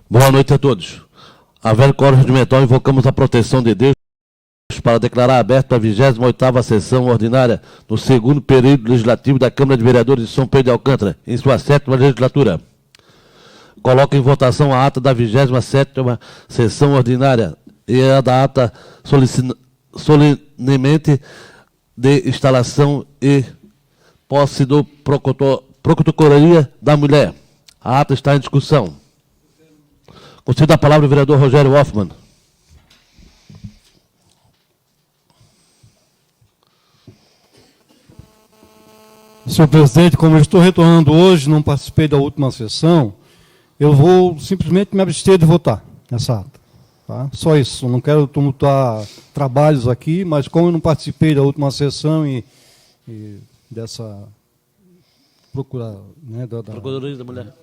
Boa noite a todos. Havendo quórum regimental, invocamos a proteção de Deus para declarar aberta a 28ª sessão ordinária do segundo período legislativo da Câmara de Vereadores de São Pedro de Alcântara, em sua 7ª legislatura. Coloco em votação a ata da 27ª sessão ordinária e a da ata solenemente de instalação e posse do Procuradoria da Mulher. A ata está em discussão. Concedo a palavra ao vereador Rogério Hoffmann. Senhor presidente, como eu estou retornando hoje, não participei da última sessão, eu vou simplesmente me abster de votar nessa ata. Tá? Só isso, não quero tumultuar trabalhos aqui, mas como eu não participei da última sessão e dessa Procuradoria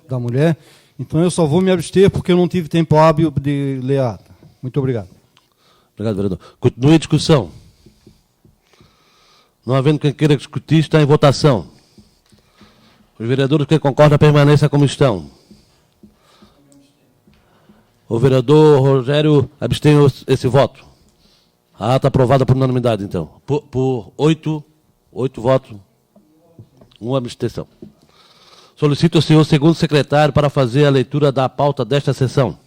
da Mulher, então eu só vou me abster porque eu não tive tempo hábil de ler a ata. Muito obrigado. Obrigado, vereador. Continue a discussão. Não havendo quem queira discutir, está em votação. Os vereadores que concordam permaneçam como estão. O vereador Rogério abstém esse voto. A ata aprovada por unanimidade, então. Por 8 votos, 1 abstenção. Solicito ao senhor segundo secretário para fazer a leitura da pauta desta sessão.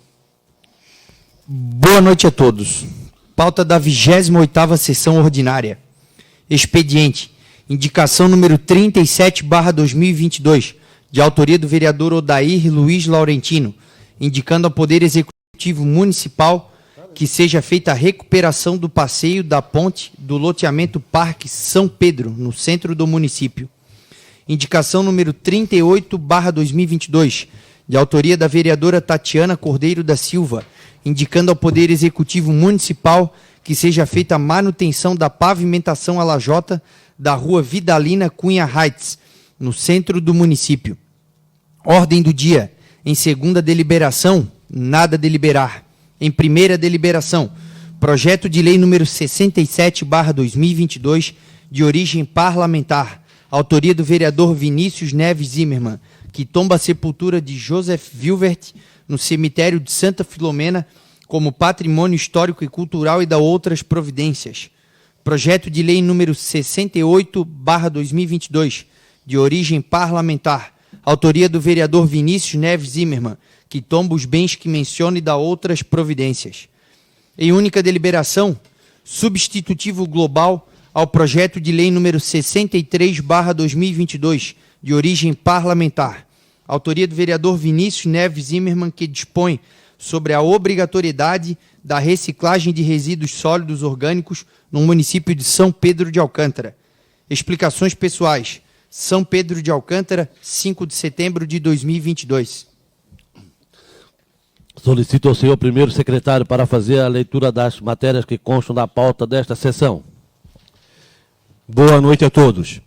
Boa noite a todos. Pauta da 28ª sessão ordinária. Expediente. Indicação número 37/2022, de autoria do vereador Odair Luiz Laurentino, indicando ao Poder Executivo Municipal que seja feita a recuperação do passeio da ponte do loteamento Parque São Pedro, no centro do município. Indicação número 38/2022, de autoria da vereadora Tatiana Cordeiro da Silva, indicando ao Poder Executivo Municipal que seja feita a manutenção da pavimentação a lajota da rua Vidalina Cunha Heights, no centro do município. Ordem do dia. Em segunda deliberação, nada deliberar. Em primeira deliberação, projeto de lei número 67/2022, de origem parlamentar, autoria do vereador Vinícius Neves Zimmermann, que tomba a sepultura de Joseph Vilvert no cemitério de Santa Filomena como patrimônio histórico e cultural e da outras providências. Projeto de lei número 68/2022, de origem parlamentar, autoria do vereador Vinícius Neves Zimmermann, que tomba os bens que menciona e da outras providências. Em única deliberação, substitutivo global ao projeto de lei número 63/2022, de origem parlamentar, autoria do vereador Vinícius Neves Zimmermann, que dispõe sobre a obrigatoriedade da reciclagem de resíduos sólidos orgânicos no município de São Pedro de Alcântara. Explicações pessoais. São Pedro de Alcântara, 5 de setembro de 2022. Solicito ao senhor primeiro secretário para fazer a leitura das matérias que constam da pauta desta sessão. Boa noite a todos.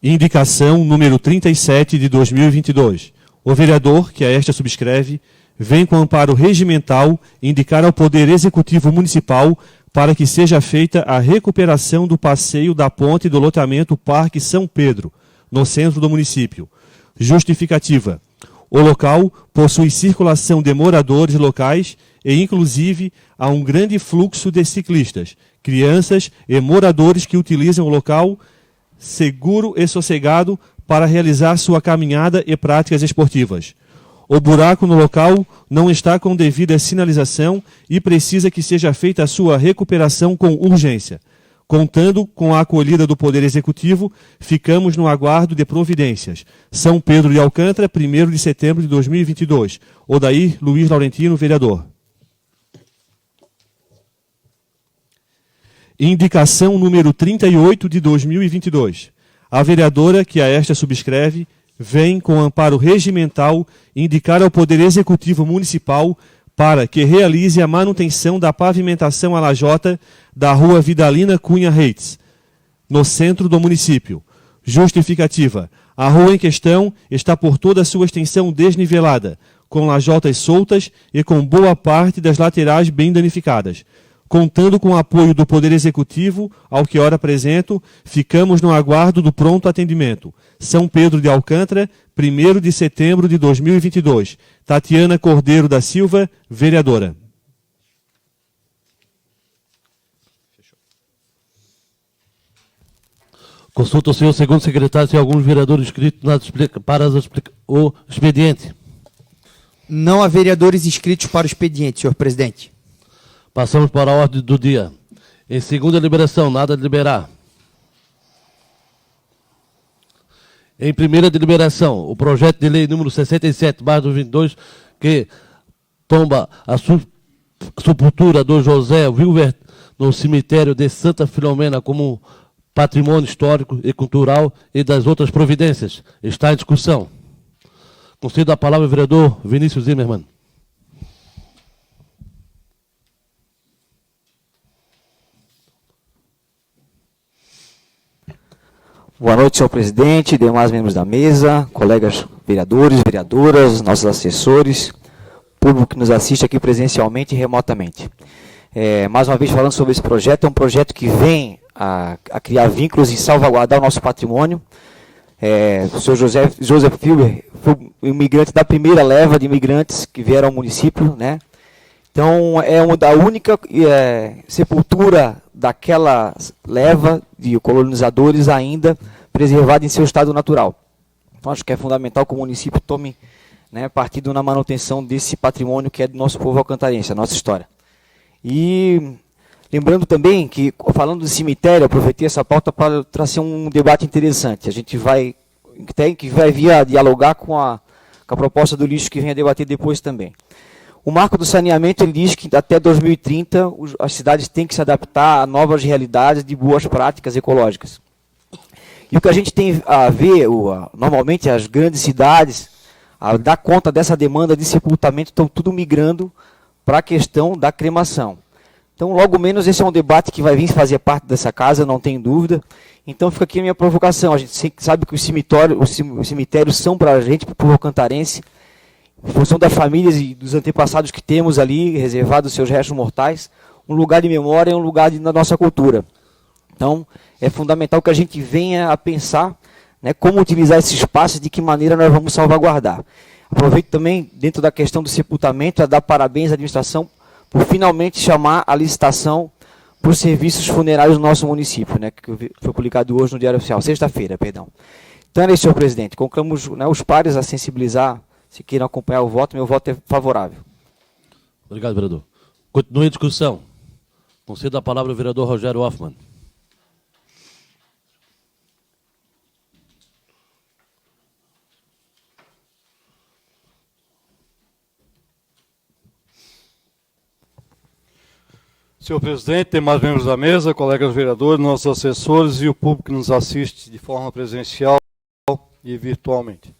Indicação número 37 de 2022. O vereador, que a esta subscreve, vem com amparo regimental indicar ao Poder Executivo Municipal para que seja feita a recuperação do passeio da ponte do loteamento Parque São Pedro, no centro do município. Justificativa. O local possui circulação de moradores locais e, inclusive, há um grande fluxo de ciclistas, crianças e moradores que utilizam o local seguro e sossegado para realizar sua caminhada e práticas esportivas. O buraco no local não está com devida sinalização e precisa que seja feita a sua recuperação com urgência. Contando com a acolhida do Poder Executivo, ficamos no aguardo de providências. São Pedro de Alcântara, 1º de setembro de 2022. Odair Luiz Laurentino, vereador. Indicação número 38 de 2022. A vereadora, que a esta subscreve, vem com amparo regimental indicar ao Poder Executivo Municipal para que realize a manutenção da pavimentação a lajota da rua Vidalina Cunha Heights, no centro do município. Justificativa. A rua em questão está por toda a sua extensão desnivelada, com lajotas soltas e com boa parte das laterais bem danificadas. Contando com o apoio do Poder Executivo, ao que ora apresento, ficamos no aguardo do pronto atendimento. São Pedro de Alcântara, 1º de setembro de 2022. Tatiana Cordeiro da Silva, vereadora. Consulta o senhor segundo secretário se há alguns vereadores inscritos para o expediente. Não há vereadores inscritos para o expediente, senhor presidente. Passamos para a ordem do dia. Em segunda deliberação, nada de liberar. Em primeira deliberação, o projeto de lei número 67/2022, que tomba a sepultura do José Wilber no cemitério de Santa Filomena como patrimônio histórico e cultural e das outras providências, está em discussão. Concedo a palavra ao vereador Vinícius Zimmermann. Boa noite, senhor presidente, demais membros da mesa, colegas vereadores, vereadoras, nossos assessores, público que nos assiste aqui presencialmente e remotamente. Mais uma vez falando sobre esse projeto, é um projeto que vem a criar vínculos e salvaguardar o nosso patrimônio. O senhor Joseph Filber foi um imigrante da primeira leva de imigrantes que vieram ao município, né? Então, é uma da única sepultura daquela leva de colonizadores ainda preservada em seu estado natural. Então, acho que é fundamental que o município tome, né, partido na manutenção desse patrimônio que é do nosso povo alcantarense, a nossa história. E lembrando também que, falando do cemitério, aproveitei essa pauta para trazer um debate interessante. A gente vai dialogar com a proposta do lixo que vem a debater depois também. O marco do saneamento ele diz que até 2030 as cidades têm que se adaptar a novas realidades de boas práticas ecológicas. E o que a gente tem a ver, normalmente as grandes cidades, a dar conta dessa demanda de sepultamento, estão tudo migrando para a questão da cremação. Então, logo menos, esse é um debate que vai vir fazer parte dessa casa, não tem dúvida. Então, fica aqui a minha provocação. A gente sabe que os cemitérios são para a gente, para o povo alcantarense, em função das famílias e dos antepassados que temos ali, reservados os seus restos mortais, um lugar de memória e um lugar da nossa cultura. Então, é fundamental que a gente venha a pensar, né, como utilizar esse espaço e de que maneira nós vamos salvaguardar. Aproveito também, dentro da questão do sepultamento, a dar parabéns à administração por finalmente chamar a licitação por serviços funerários no nosso município, né, que foi publicado hoje no Diário Oficial, sexta-feira, perdão. Então, é isso, senhor presidente. Colocamos, né, os pares a sensibilizar. Se queiram acompanhar o voto, meu voto é favorável. Obrigado, vereador. Continue a discussão. Concedo a palavra ao vereador Rogério Hoffmann. Senhor presidente, demais membros da mesa, colegas vereadores, nossos assessores e o público que nos assiste de forma presencial e virtualmente.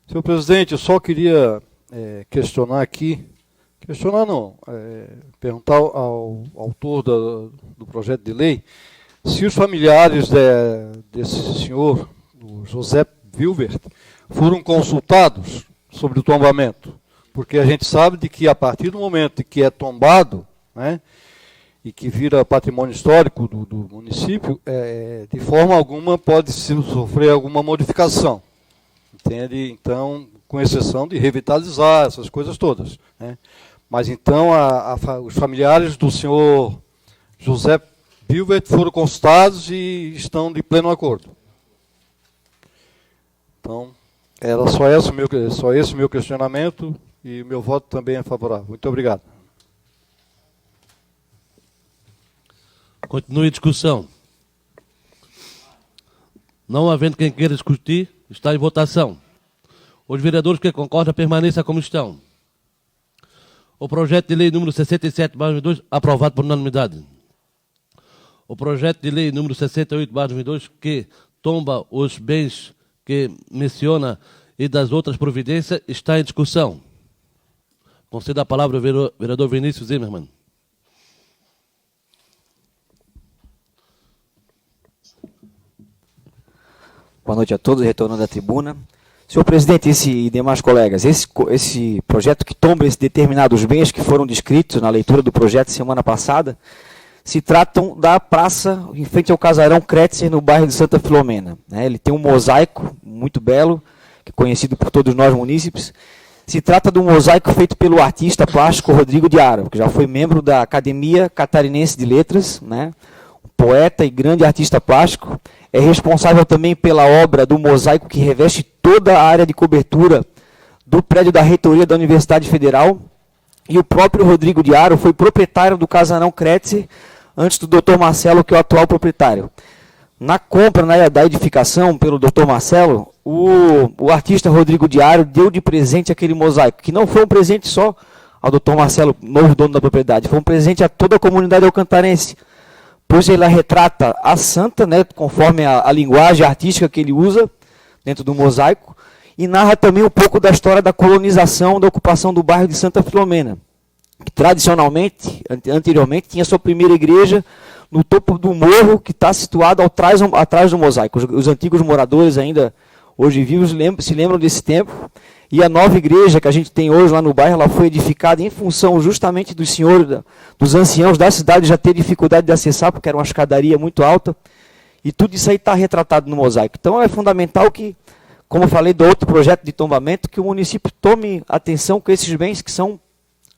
Senhor presidente, eu só queria questionar aqui, perguntar ao autor do projeto de lei, se os familiares desse senhor, o José Wilbert, foram consultados sobre o tombamento, porque a gente sabe de que a partir do momento que é tombado, né, e que vira patrimônio histórico do município, de forma alguma pode sofrer alguma modificação. Entende? Então, com exceção de revitalizar essas coisas todas, né? Mas então os familiares do senhor José Wilbert foram consultados e estão de pleno acordo. Então, era só esse o meu questionamento e o meu voto também é favorável. Muito obrigado. Continue a discussão. Não havendo quem queira discutir, está em votação. Os vereadores que concordam permaneçam como estão. O projeto de lei número 67/2022, aprovado por unanimidade. O projeto de lei número 68/2022, que tomba os bens que menciona e das outras providências, está em discussão. Concedo a palavra ao vereador Vinícius Zimmermann. Boa noite a todos, retornando à tribuna. Senhor presidente, e demais colegas, esse projeto que tomba esses determinados bens que foram descritos na leitura do projeto semana passada, se tratam da praça em frente ao casarão Kretzer, no bairro de Santa Filomena. Ele tem um mosaico muito belo, que é conhecido por todos nós munícipes. Se trata de um mosaico feito pelo artista plástico Rodrigo de Aro, que já foi membro da Academia Catarinense de Letras, um poeta e grande artista plástico. É responsável também pela obra do mosaico que reveste toda a área de cobertura do prédio da reitoria da Universidade Federal. E o próprio Rodrigo de Aro foi proprietário do casarão Kretzer, antes do Dr. Marcelo, que é o atual proprietário. Na compra da edificação pelo Dr. Marcelo, o artista Rodrigo de Aro deu de presente aquele mosaico, que não foi um presente só ao Dr. Marcelo, novo dono da propriedade, foi um presente a toda a comunidade alcantarense, pois ele retrata a santa, conforme a linguagem artística que ele usa dentro do mosaico, e narra também um pouco da história da colonização, da ocupação do bairro de Santa Filomena, que tradicionalmente, anteriormente, tinha sua primeira igreja no topo do morro, que está situado atrás do mosaico. Os antigos moradores ainda, hoje vivos, se lembram desse tempo. E a nova igreja que a gente tem hoje lá no bairro, ela foi edificada em função justamente dos senhores, dos anciãos da cidade já ter dificuldade de acessar, porque era uma escadaria muito alta. E tudo isso aí está retratado no mosaico. Então é fundamental que, como eu falei do outro projeto de tombamento, que o município tome atenção com esses bens que são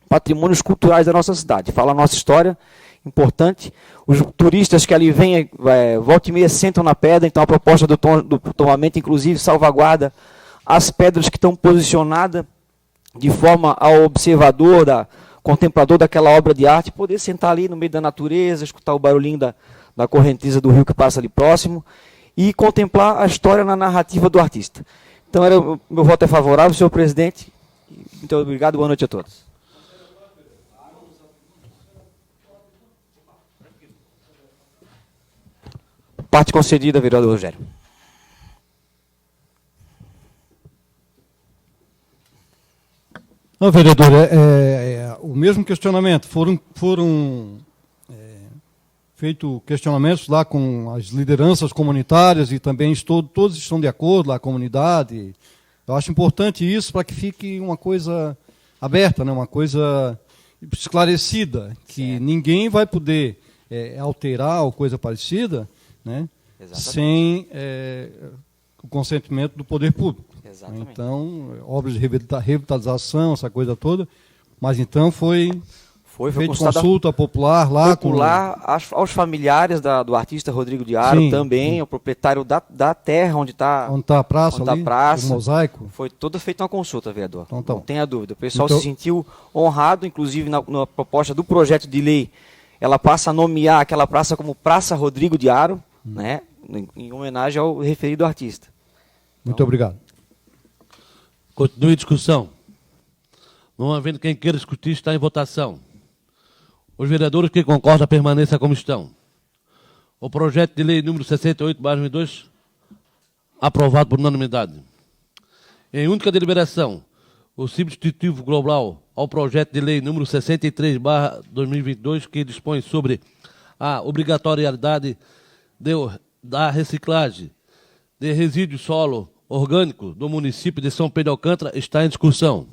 patrimônios culturais da nossa cidade. Fala a nossa história, importante. Os turistas que ali vêm, volta e meia, sentam na pedra, então a proposta do tombamento, inclusive, salvaguarda as pedras que estão posicionadas de forma ao observador, contemplador daquela obra de arte, poder sentar ali no meio da natureza, escutar o barulhinho da correnteza do rio que passa ali próximo e contemplar a história na narrativa do artista. Então, meu voto é favorável, senhor presidente. Muito obrigado, boa noite a todos. Parte concedida, vereador Rogério. Não, vereador, o mesmo questionamento. Foram feitos questionamentos lá com as lideranças comunitárias e também todos estão de acordo, lá a comunidade. Eu acho importante isso para que fique uma coisa aberta, uma coisa esclarecida, que ninguém vai poder alterar ou coisa parecida, sem o consentimento do poder público. Exatamente. Então, obras de revitalização, essa coisa toda, mas então foi feita consulta popular lá. Aos familiares do artista Rodrigo de Aro, também, o proprietário da terra onde está a praça, o mosaico. Foi toda feita uma consulta, vereador. Então, não tenha dúvida. O pessoal se sentiu honrado, inclusive na proposta do projeto de lei, ela passa a nomear aquela praça como Praça Rodrigo de Aro, em homenagem ao referido artista. Muito obrigado. Continue a discussão. Não havendo quem queira discutir, está em votação. Os vereadores que concordam permaneçam como estão. O projeto de lei número 68/2002, aprovado por unanimidade. Em única deliberação, o substitutivo global ao projeto de lei número 63/2022, que dispõe sobre a obrigatoriedade da reciclagem de resíduos solo orgânico do município de São Pedro de Alcântara, está em discussão.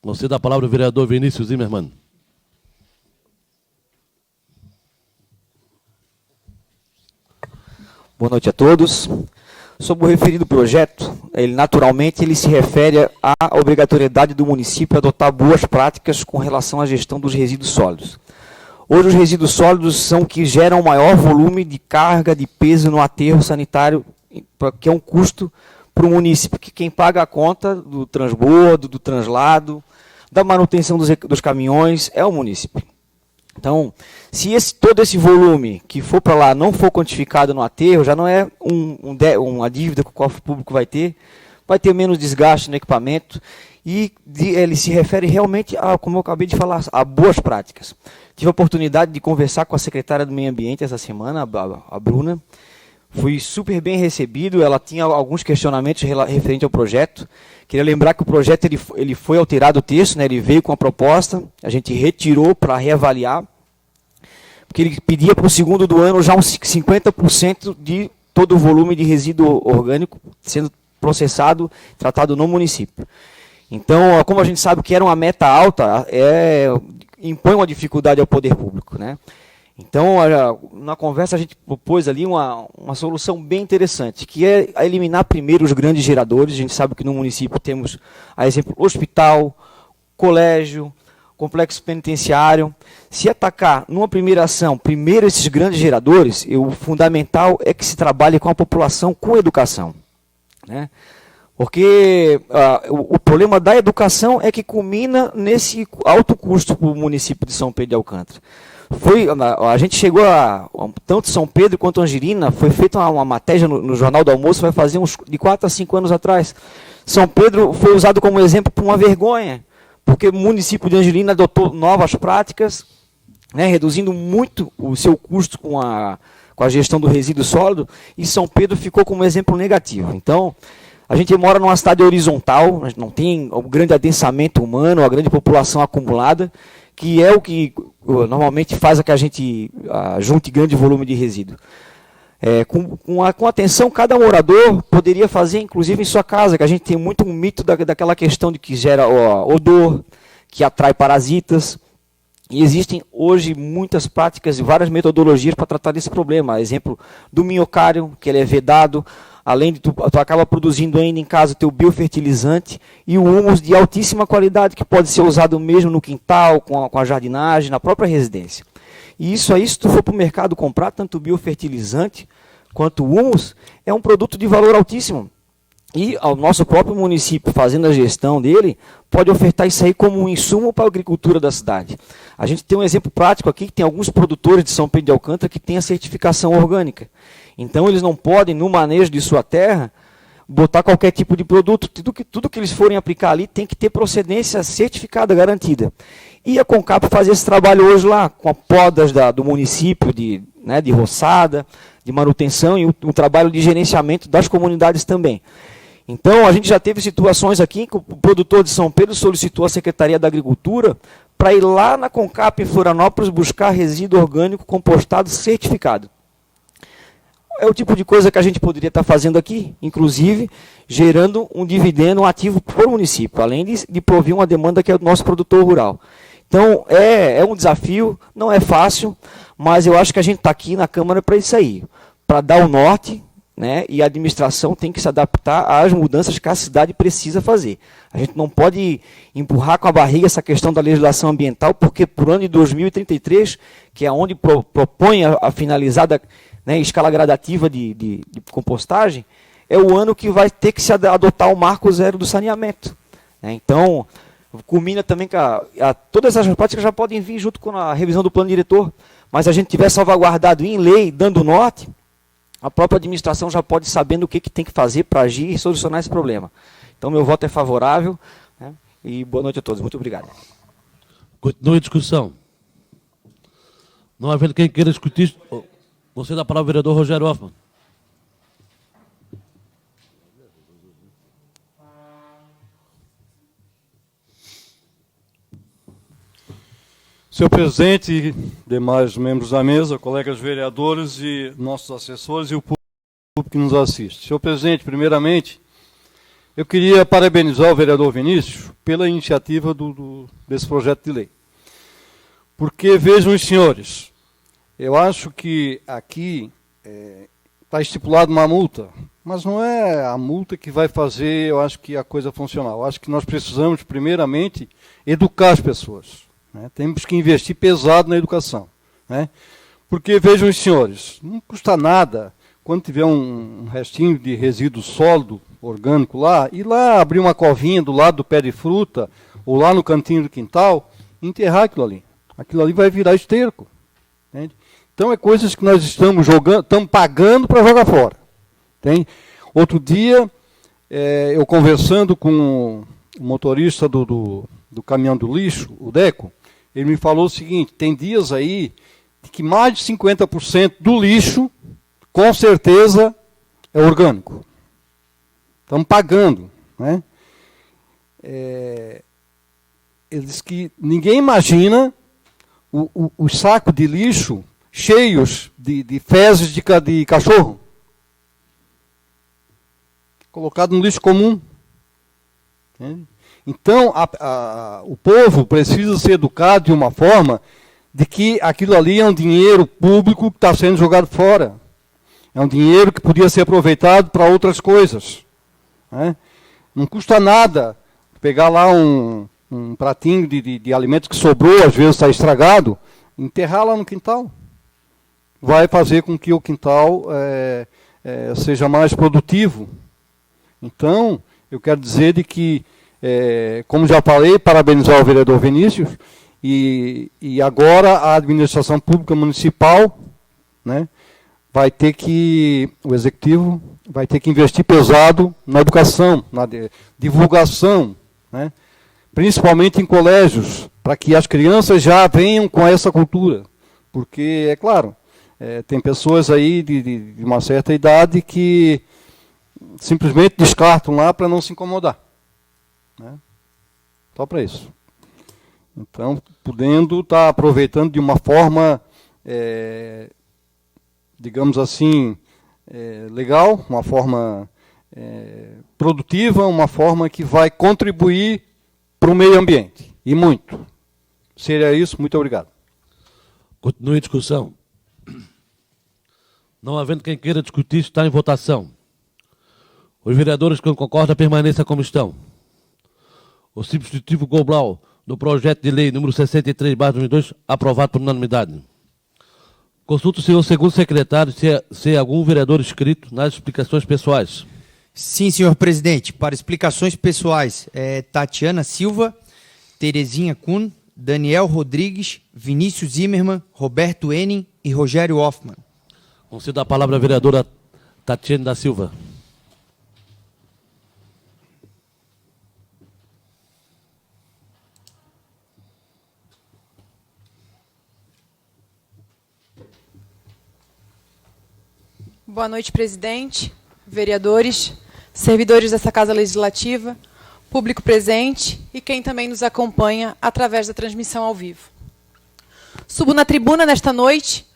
Você dá a palavra ao vereador Vinícius Zimmermann. Boa noite a todos. Sobre o referido projeto, naturalmente ele se refere à obrigatoriedade do município adotar boas práticas com relação à gestão dos resíduos sólidos. Hoje os resíduos sólidos são que geram o maior volume de carga, de peso no aterro sanitário, que é um custo para o município, que quem paga a conta do transbordo, do translado, da manutenção dos caminhões é o município. Então, se todo esse volume que for para lá não for quantificado no aterro, já não é uma dívida que o cofre público vai ter menos desgaste no equipamento, e ele se refere realmente, como eu acabei de falar, a boas práticas. Tive a oportunidade de conversar com a secretária do Meio Ambiente essa semana, a Bruna. Fui super bem recebido, ela tinha alguns questionamentos referente ao projeto. Queria lembrar que o projeto ele foi alterado o texto, ele veio com a proposta, a gente retirou para reavaliar, porque ele pedia para o segundo do ano já uns 50% de todo o volume de resíduo orgânico sendo processado, tratado no município. Então, como a gente sabe que era uma meta alta, impõe uma dificuldade ao poder público, né? Então, na conversa a gente propôs ali uma solução bem interessante, que é eliminar primeiro os grandes geradores. A gente sabe que no município temos, a exemplo, hospital, colégio, complexo penitenciário. Se atacar numa primeira ação, primeiro esses grandes geradores, o fundamental é que se trabalhe com a população com educação, né? Porque o problema da educação é que culmina nesse alto custo para o município de São Pedro de Alcântara. A gente chegou tanto São Pedro quanto Angelina, foi feita uma matéria no Jornal do Almoço, vai fazer uns de 4 a 5 anos atrás. São Pedro foi usado como exemplo por uma vergonha, porque o município de Angelina adotou novas práticas, né, reduzindo muito o seu custo com a gestão do resíduo sólido, e São Pedro ficou como exemplo negativo. Então, a gente mora numa cidade horizontal, não tem o grande adensamento humano, a grande população acumulada, que é o que normalmente faz a que a gente junte grande volume de resíduo. Com atenção, cada morador poderia fazer, inclusive em sua casa, que a gente tem muito um mito daquela questão de que gera odor, que atrai parasitas. E existem hoje muitas práticas e várias metodologias para tratar desse problema. Exemplo do minhocário, que ele é vedado, além de tu acaba produzindo ainda em casa o teu biofertilizante e o humus de altíssima qualidade, que pode ser usado mesmo no quintal, com a jardinagem, na própria residência. E isso aí, se tu for para o mercado comprar, tanto o biofertilizante quanto o humus, é um produto de valor altíssimo. E ao nosso próprio município, fazendo a gestão dele, pode ofertar isso aí como um insumo para a agricultura da cidade. A gente tem um exemplo prático aqui, que tem alguns produtores de São Pedro de Alcântara que têm a certificação orgânica. Então, eles não podem, no manejo de sua terra, botar qualquer tipo de produto. Tudo que eles forem aplicar ali tem que ter procedência certificada, garantida. E a Concap faz esse trabalho hoje lá, com a podas do município, de roçada, de manutenção e o trabalho de gerenciamento das comunidades também. Então, a gente já teve situações aqui que o produtor de São Pedro solicitou à Secretaria da Agricultura para ir lá na Concap em Florianópolis buscar resíduo orgânico compostado certificado. É o tipo de coisa que a gente poderia estar fazendo aqui, inclusive gerando um dividendo ativo para o município, além de provir uma demanda que é do nosso produtor rural. Então, é um desafio, não é fácil, mas eu acho que a gente está aqui na Câmara para isso aí, para dar o norte, né, e a administração tem que se adaptar às mudanças que a cidade precisa fazer. A gente não pode empurrar com a barriga essa questão da legislação ambiental, porque por ano de 2033, que é onde propõe a finalizada, né, escala gradativa de compostagem, é o ano que vai ter que se adotar o marco zero do saneamento, né? Então, culmina também que todas essas práticas já podem vir junto com a revisão do plano diretor, mas a gente tiver salvaguardado em lei, dando norte, a própria administração já pode sabendo o que tem que fazer para agir e solucionar esse problema. Então, meu voto é favorável, né? E boa noite a todos. Muito obrigado. Continue a discussão. Não havendo quem queira discutir, você dá a palavra ao vereador Rogério Hoffmann. Senhor presidente, demais membros da mesa, colegas vereadores e nossos assessores e o público que nos assiste. Senhor presidente, primeiramente, eu queria parabenizar o vereador Vinícius pela iniciativa desse projeto de lei. Porque, vejam os senhores, eu acho que aqui está estipulado uma multa, mas não é a multa que vai fazer, eu acho, que a coisa funcionar. Eu acho que nós precisamos, primeiramente, educar as pessoas. Né? Temos que investir pesado na educação. Né? Porque, vejam os senhores, não custa nada, quando tiver um restinho de resíduo sólido, orgânico lá, ir lá abrir uma covinha do lado do pé de fruta, ou lá no cantinho do quintal, enterrar aquilo ali. Aquilo ali vai virar esterco. Entende? Então, é coisas que nós estamos pagando para jogar fora. Entende? Outro dia, eu conversando com o motorista do caminhão do lixo, o Deco, ele me falou o seguinte: tem dias aí que mais de 50% do lixo, com certeza, é orgânico. Estamos pagando. Né? Ele diz que ninguém imagina os sacos de lixo cheios de fezes de cachorro. colocado no lixo comum. Entende? Então, o povo precisa ser educado de uma forma de que aquilo ali é um dinheiro público que está sendo jogado fora. É um dinheiro que podia ser aproveitado para outras coisas. Né? Não custa nada pegar lá um pratinho de alimento que sobrou, às vezes está estragado, enterrar lá no quintal. Vai fazer com que o quintal seja mais produtivo. Então, eu quero dizer de que, como já falei, parabenizar o vereador Vinícius, e agora a administração pública municipal, né, o executivo vai ter que investir pesado na educação, na divulgação, né, principalmente em colégios, para que as crianças já venham com essa cultura. Porque, é claro, tem pessoas aí de uma certa idade que simplesmente descartam lá para não se incomodar. Né? Só para isso. Então, podendo estar aproveitando de uma forma, digamos assim, legal, uma forma produtiva, uma forma que vai contribuir para o meio ambiente. E muito. Seria isso, muito obrigado. Continue a discussão. Não havendo quem queira discutir, está em votação. Os vereadores que concordam permaneçam como estão. O substitutivo global do projeto de lei número 63/2002, aprovado por unanimidade. Consulta o senhor segundo secretário se algum vereador inscrito nas explicações pessoais. Sim, senhor presidente. Para explicações pessoais, Tatiana Silva, Terezinha Kuhn, Daniel Rodrigues, Vinícius Zimmermann, Roberto Enin e Rogério Hoffmann. Concedo a palavra à vereadora Tatiana da Silva. Boa noite, presidente, vereadores, servidores dessa Casa Legislativa, público presente e quem também nos acompanha através da transmissão ao vivo. Subo na tribuna nesta noite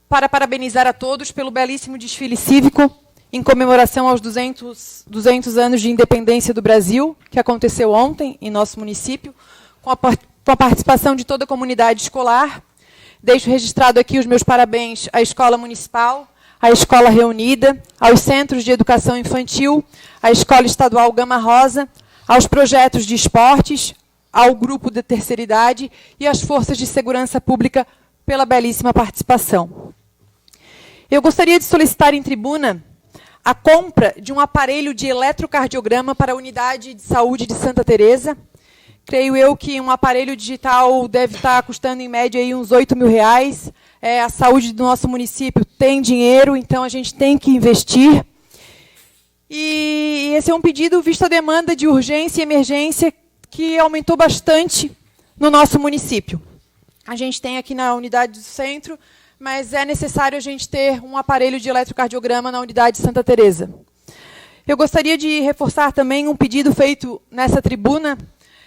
para parabenizar a todos pelo belíssimo desfile cívico em comemoração aos 200 anos de independência do Brasil, que aconteceu ontem em nosso município, com a participação de toda a comunidade escolar. Deixo registrado aqui os meus parabéns à Escola Municipal, à Escola Reunida, aos Centros de Educação Infantil, à Escola Estadual Gama Rosa, aos projetos de esportes, ao Grupo de Terceira Idade e às Forças de Segurança Pública pela belíssima participação. Eu gostaria de solicitar em tribuna a compra de um aparelho de eletrocardiograma para a Unidade de Saúde de Santa Teresa. Creio eu que um aparelho digital deve estar custando, em média, aí, uns R$8.000. A saúde do nosso município tem dinheiro, então a gente tem que investir. E esse é um pedido visto a demanda de urgência e emergência que aumentou bastante no nosso município. A gente tem aqui na unidade do centro, mas é necessário a gente ter um aparelho de eletrocardiograma na unidade de Santa Teresa. Eu gostaria de reforçar também um pedido feito nessa tribuna,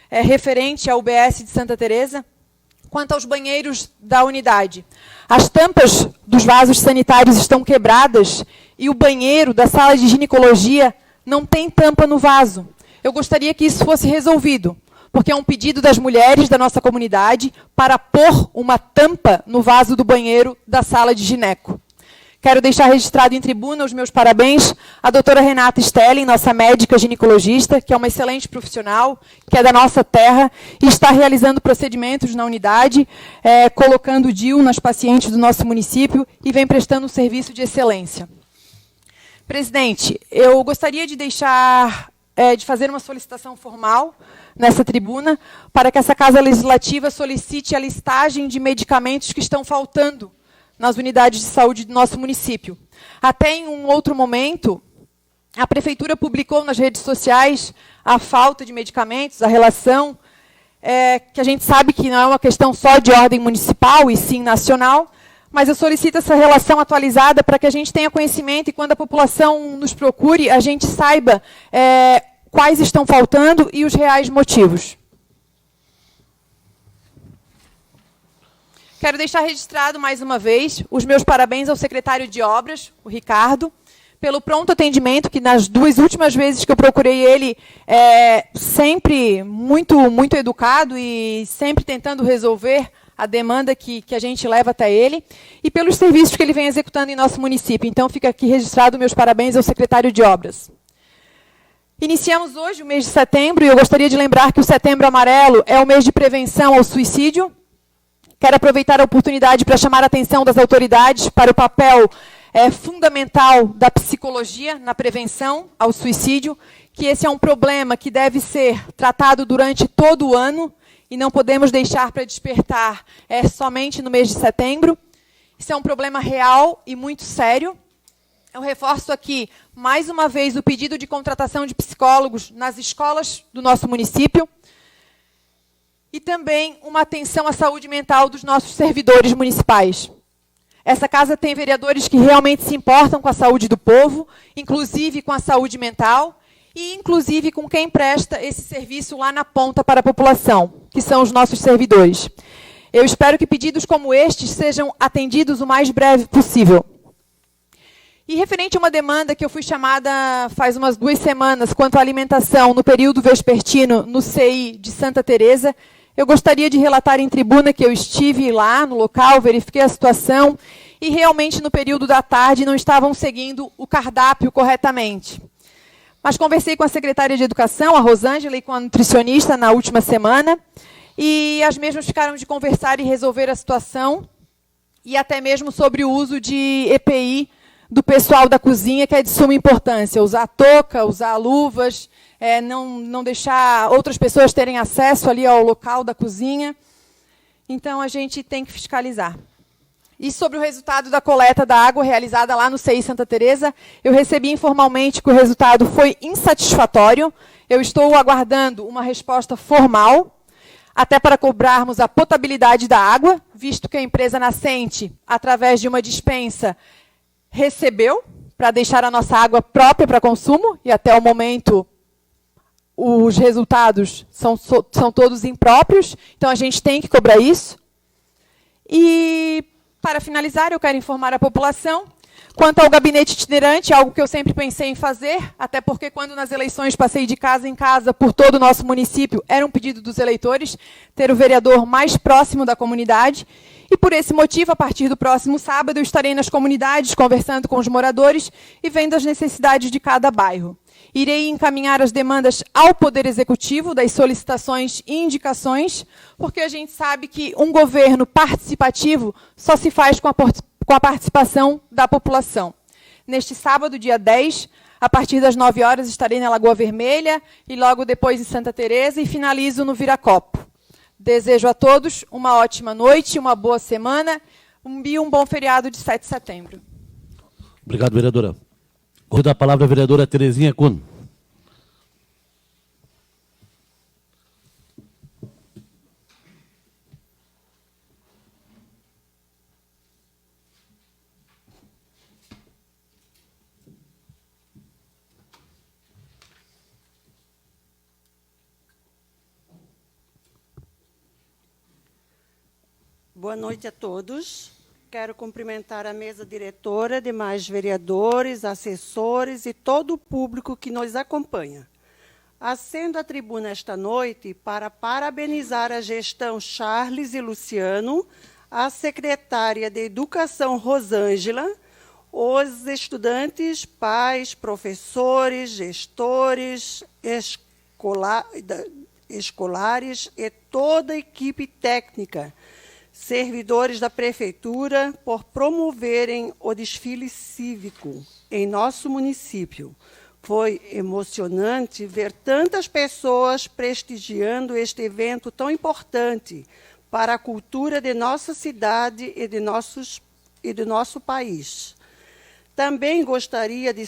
referente ao UBS de Santa Teresa, quanto aos banheiros da unidade. As tampas dos vasos sanitários estão quebradas e o banheiro da sala de ginecologia não tem tampa no vaso. Eu gostaria que isso fosse resolvido, porque é um pedido das mulheres da nossa comunidade para pôr uma tampa no vaso do banheiro da sala de gineco. Quero deixar registrado em tribuna os meus parabéns à doutora Renata Stelling, nossa médica ginecologista, que é uma excelente profissional, que é da nossa terra e está realizando procedimentos na unidade, colocando DIU nas pacientes do nosso município e vem prestando um serviço de excelência. Presidente, eu gostaria de fazer uma solicitação formal nessa tribuna para que essa Casa Legislativa solicite a listagem de medicamentos que estão faltando nas unidades de saúde do nosso município. Até em um outro momento, a Prefeitura publicou nas redes sociais a falta de medicamentos, a relação, que a gente sabe que não é uma questão só de ordem municipal, e sim nacional, mas eu solicito essa relação atualizada para que a gente tenha conhecimento e, quando a população nos procure, a gente saiba quais estão faltando e os reais motivos. Quero deixar registrado, mais uma vez, os meus parabéns ao secretário de Obras, o Ricardo, pelo pronto atendimento, que nas 2 últimas vezes que eu procurei ele, sempre muito educado e sempre tentando resolver a demanda que a gente leva até ele, e pelos serviços que ele vem executando em nosso município. Então, fica aqui registrado meus parabéns ao secretário de Obras. Iniciamos hoje o mês de setembro, e eu gostaria de lembrar que o Setembro Amarelo é o mês de prevenção ao suicídio. Quero aproveitar a oportunidade para chamar a atenção das autoridades para o papel fundamental da psicologia na prevenção ao suicídio, que esse é um problema que deve ser tratado durante todo o ano, e não podemos deixar para despertar somente no mês de setembro. Isso é um problema real e muito sério. Eu reforço aqui, mais uma vez, o pedido de contratação de psicólogos nas escolas do nosso município e também uma atenção à saúde mental dos nossos servidores municipais. Essa casa tem vereadores que realmente se importam com a saúde do povo, inclusive com a saúde mental, e inclusive com quem presta esse serviço lá na ponta para a população, que são os nossos servidores. Eu espero que pedidos como estes sejam atendidos o mais breve possível. E referente a uma demanda que eu fui chamada faz umas 2 semanas, quanto à alimentação no período vespertino no CI de Santa Teresa, eu gostaria de relatar em tribuna que eu estive lá no local, verifiquei a situação, e realmente no período da tarde não estavam seguindo o cardápio corretamente. Mas conversei com a secretária de Educação, a Rosângela, e com a nutricionista na última semana, e as mesmas ficaram de conversar e resolver a situação, e até mesmo sobre o uso de EPI do pessoal da cozinha, que é de suma importância. Usar touca, usar luvas, não deixar outras pessoas terem acesso ali ao local da cozinha. Então, a gente tem que fiscalizar. E sobre o resultado da coleta da água realizada lá no CI Santa Teresa, eu recebi informalmente que o resultado foi insatisfatório. Eu estou aguardando uma resposta formal, até para cobrarmos a potabilidade da água, visto que a empresa nascente, através de uma dispensa, recebeu para deixar a nossa água própria para consumo, e até o momento os resultados são todos impróprios, então a gente tem que cobrar isso. E, para finalizar, eu quero informar a população quanto ao gabinete itinerante, algo que eu sempre pensei em fazer, até porque quando nas eleições passei de casa em casa por todo o nosso município, era um pedido dos eleitores ter o vereador mais próximo da comunidade. E por esse motivo, a partir do próximo sábado, eu estarei nas comunidades conversando com os moradores e vendo as necessidades de cada bairro. Irei encaminhar as demandas ao Poder Executivo das solicitações e indicações, porque a gente sabe que um governo participativo só se faz com a participação da população. Neste sábado, dia 10, a partir das 9 horas, estarei na Lagoa Vermelha e logo depois em Santa Teresa e finalizo no Viracopo. Desejo a todos uma ótima noite, uma boa semana e um bom feriado de 7 de setembro. Obrigado, vereadora. Convido a palavra a vereadora Terezinha Kuhn. Boa noite a todos. Quero cumprimentar a mesa diretora, demais vereadores, assessores e todo o público que nos acompanha. Acendo a tribuna esta noite para parabenizar a gestão Charles e Luciano, a secretária de Educação Rosângela, os estudantes, pais, professores, gestores, escolares e toda a equipe técnica, servidores da Prefeitura, por promoverem o desfile cívico em nosso município. Foi emocionante ver tantas pessoas prestigiando este evento tão importante para a cultura de nossa cidade e de nosso país. Também gostaria de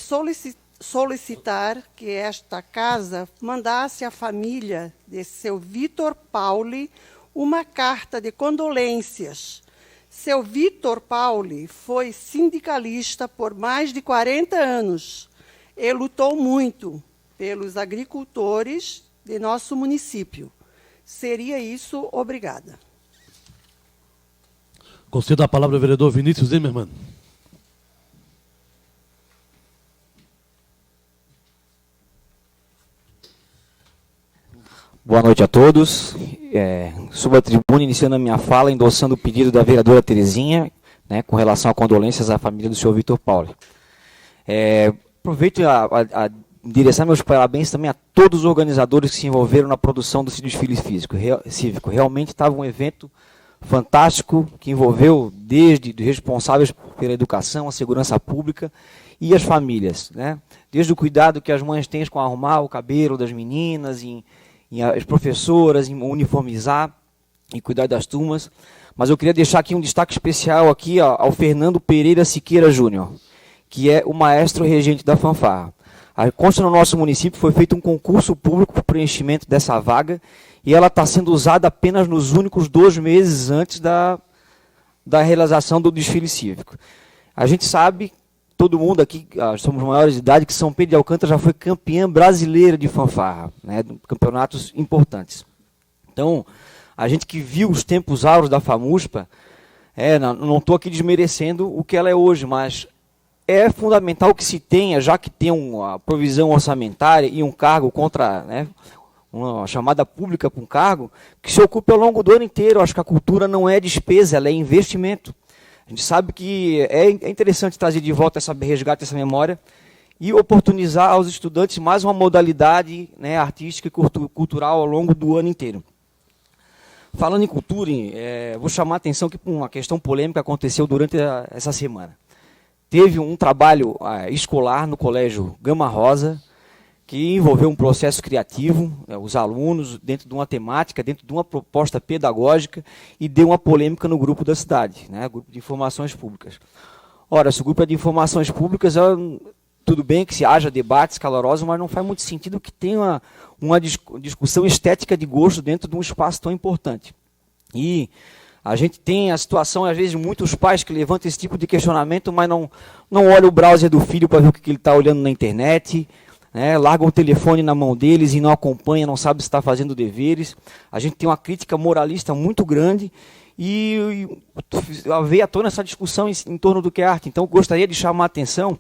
solicitar que esta casa mandasse à família de seu Vitor Pauli uma carta de condolências. Seu Vitor Pauli foi sindicalista por mais de 40 anos e lutou muito pelos agricultores de nosso município. Seria isso, obrigada. Concedo a palavra ao vereador Vinícius Zimmermann. Boa noite a todos. Subo a tribuna iniciando a minha fala, endossando o pedido da vereadora Terezinha, né, com relação a condolências à família do senhor Vitor Paulo. Aproveito a endereçar meus parabéns também a todos os organizadores que se envolveram na produção desse desfile cívico. Realmente estava um evento fantástico, que envolveu desde os responsáveis pela educação, a segurança pública e as famílias, né? Desde o cuidado que as mães têm com arrumar o cabelo das meninas, as professoras, em uniformizar e cuidar das turmas. Mas eu queria deixar aqui um destaque especial aqui, ó, ao Fernando Pereira Siqueira Júnior, que é o maestro regente da fanfarra. Consta no nosso município, foi feito um concurso público para o preenchimento dessa vaga, e ela está sendo usada apenas nos únicos 2 meses antes da realização do desfile cívico. A gente sabe, todo mundo aqui, somos maiores de idade, que São Pedro de Alcântara já foi campeã brasileira de fanfarra, né, campeonatos importantes. Então, a gente que viu os tempos áureos da FAMUSPA, não estou aqui desmerecendo o que ela é hoje, mas é fundamental que se tenha, já que tem uma provisão orçamentária e um cargo contra, né, uma chamada pública para um cargo, que se ocupe ao longo do ano inteiro. Eu acho que a cultura não é despesa, ela é investimento. A gente sabe que é interessante trazer de volta resgate essa memória e oportunizar aos estudantes mais uma modalidade, né, artística e cultural ao longo do ano inteiro. Falando em cultura, vou chamar a atenção aqui para uma questão polêmica que aconteceu durante essa semana. Teve um trabalho escolar no Colégio Gama Rosa, que envolveu um processo criativo, os alunos, dentro de uma temática, dentro de uma proposta pedagógica, e deu uma polêmica no grupo da cidade, né, grupo de informações públicas. Ora, se o grupo é de informações públicas, tudo bem que se haja debates calorosos, mas não faz muito sentido que tenha uma discussão estética de gosto dentro de um espaço tão importante. E a gente tem a situação, às vezes, muitos pais que levantam esse tipo de questionamento, mas não olham o browser do filho para ver o que ele está olhando na internet, né, largam o telefone na mão deles e não acompanham, não sabem se está fazendo deveres. A gente tem uma crítica moralista muito grande e veio à tona essa discussão em torno do que é arte. Então, eu gostaria de chamar a atenção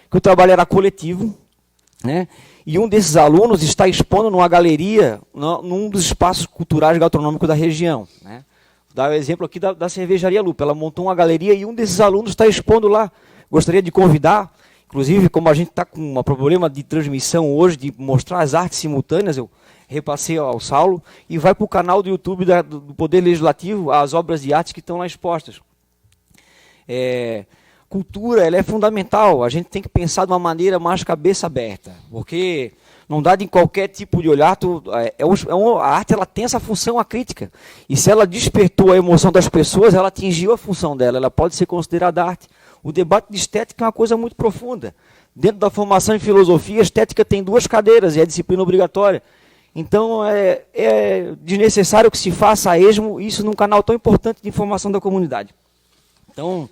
que o trabalho era coletivo, né, e um desses alunos está expondo numa galeria, num dos espaços culturais gastronômicos da região, né. Vou dar o exemplo aqui da Cervejaria Lupa. Ela montou uma galeria e um desses alunos está expondo lá. Gostaria de convidar, inclusive, como a gente está com um problema de transmissão hoje, de mostrar as artes simultâneas, eu repassei ao Saulo, e vai para o canal do YouTube do Poder Legislativo as obras de arte que estão lá expostas. Cultura, ela é fundamental, a gente tem que pensar de uma maneira mais cabeça aberta, porque não dá de qualquer tipo de olhar, a arte ela tem essa função, a crítica, e se ela despertou a emoção das pessoas, ela atingiu a função dela, ela pode ser considerada arte. O debate de estética é uma coisa muito profunda. Dentro da formação em filosofia, a estética tem 2 cadeiras, e é disciplina obrigatória. Então, é desnecessário que se faça a esmo isso num canal tão importante de informação da comunidade. Então,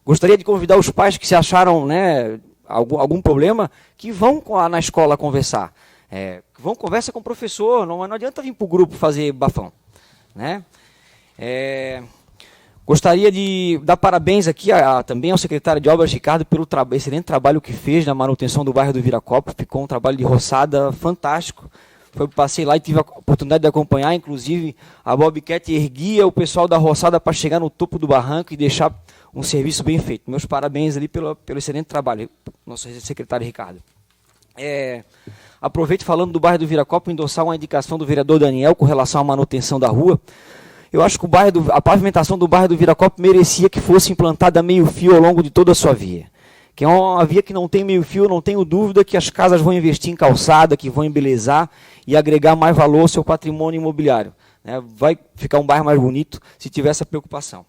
gostaria de convidar os pais que se acharam, né, algum problema, que vão na escola conversar. Vão conversa com o professor, não adianta vir para o grupo fazer bafão, né? Gostaria de dar parabéns aqui também ao secretário de Obras, Ricardo, pelo excelente trabalho que fez na manutenção do bairro do Viracopos. Ficou um trabalho de roçada fantástico. Passei lá e tive a oportunidade de acompanhar, inclusive a Bobcat erguia o pessoal da roçada para chegar no topo do barranco e deixar um serviço bem feito. Meus parabéns ali pelo excelente trabalho, nosso secretário Ricardo. Aproveito, falando do bairro do Viracopos, endossar uma indicação do vereador Daniel com relação à manutenção da rua. Eu acho que a pavimentação do bairro do Viracopos merecia que fosse implantada meio fio ao longo de toda a sua via. Que é uma via que não tem meio fio, não tenho dúvida que as casas vão investir em calçada, que vão embelezar e agregar mais valor ao seu patrimônio imobiliário, né? Vai ficar um bairro mais bonito se tiver essa preocupação.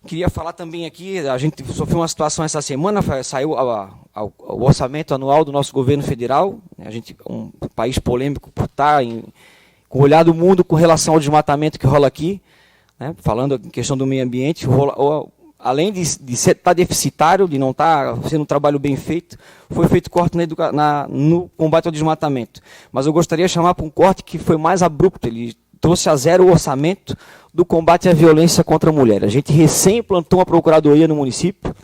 Queria falar também aqui, a gente sofreu uma situação essa semana, saiu o orçamento anual do nosso governo federal, a gente um país polêmico por estar com o olhar do mundo com relação ao desmatamento que rola aqui, né? Falando em questão do meio ambiente, além de estar deficitário, de não estar sendo um trabalho bem feito, foi feito corte no combate ao desmatamento. Mas eu gostaria de chamar para um corte que foi mais abrupto, ele trouxe a zero o orçamento do combate à violência contra a mulher. A gente recém implantou uma procuradoria no município,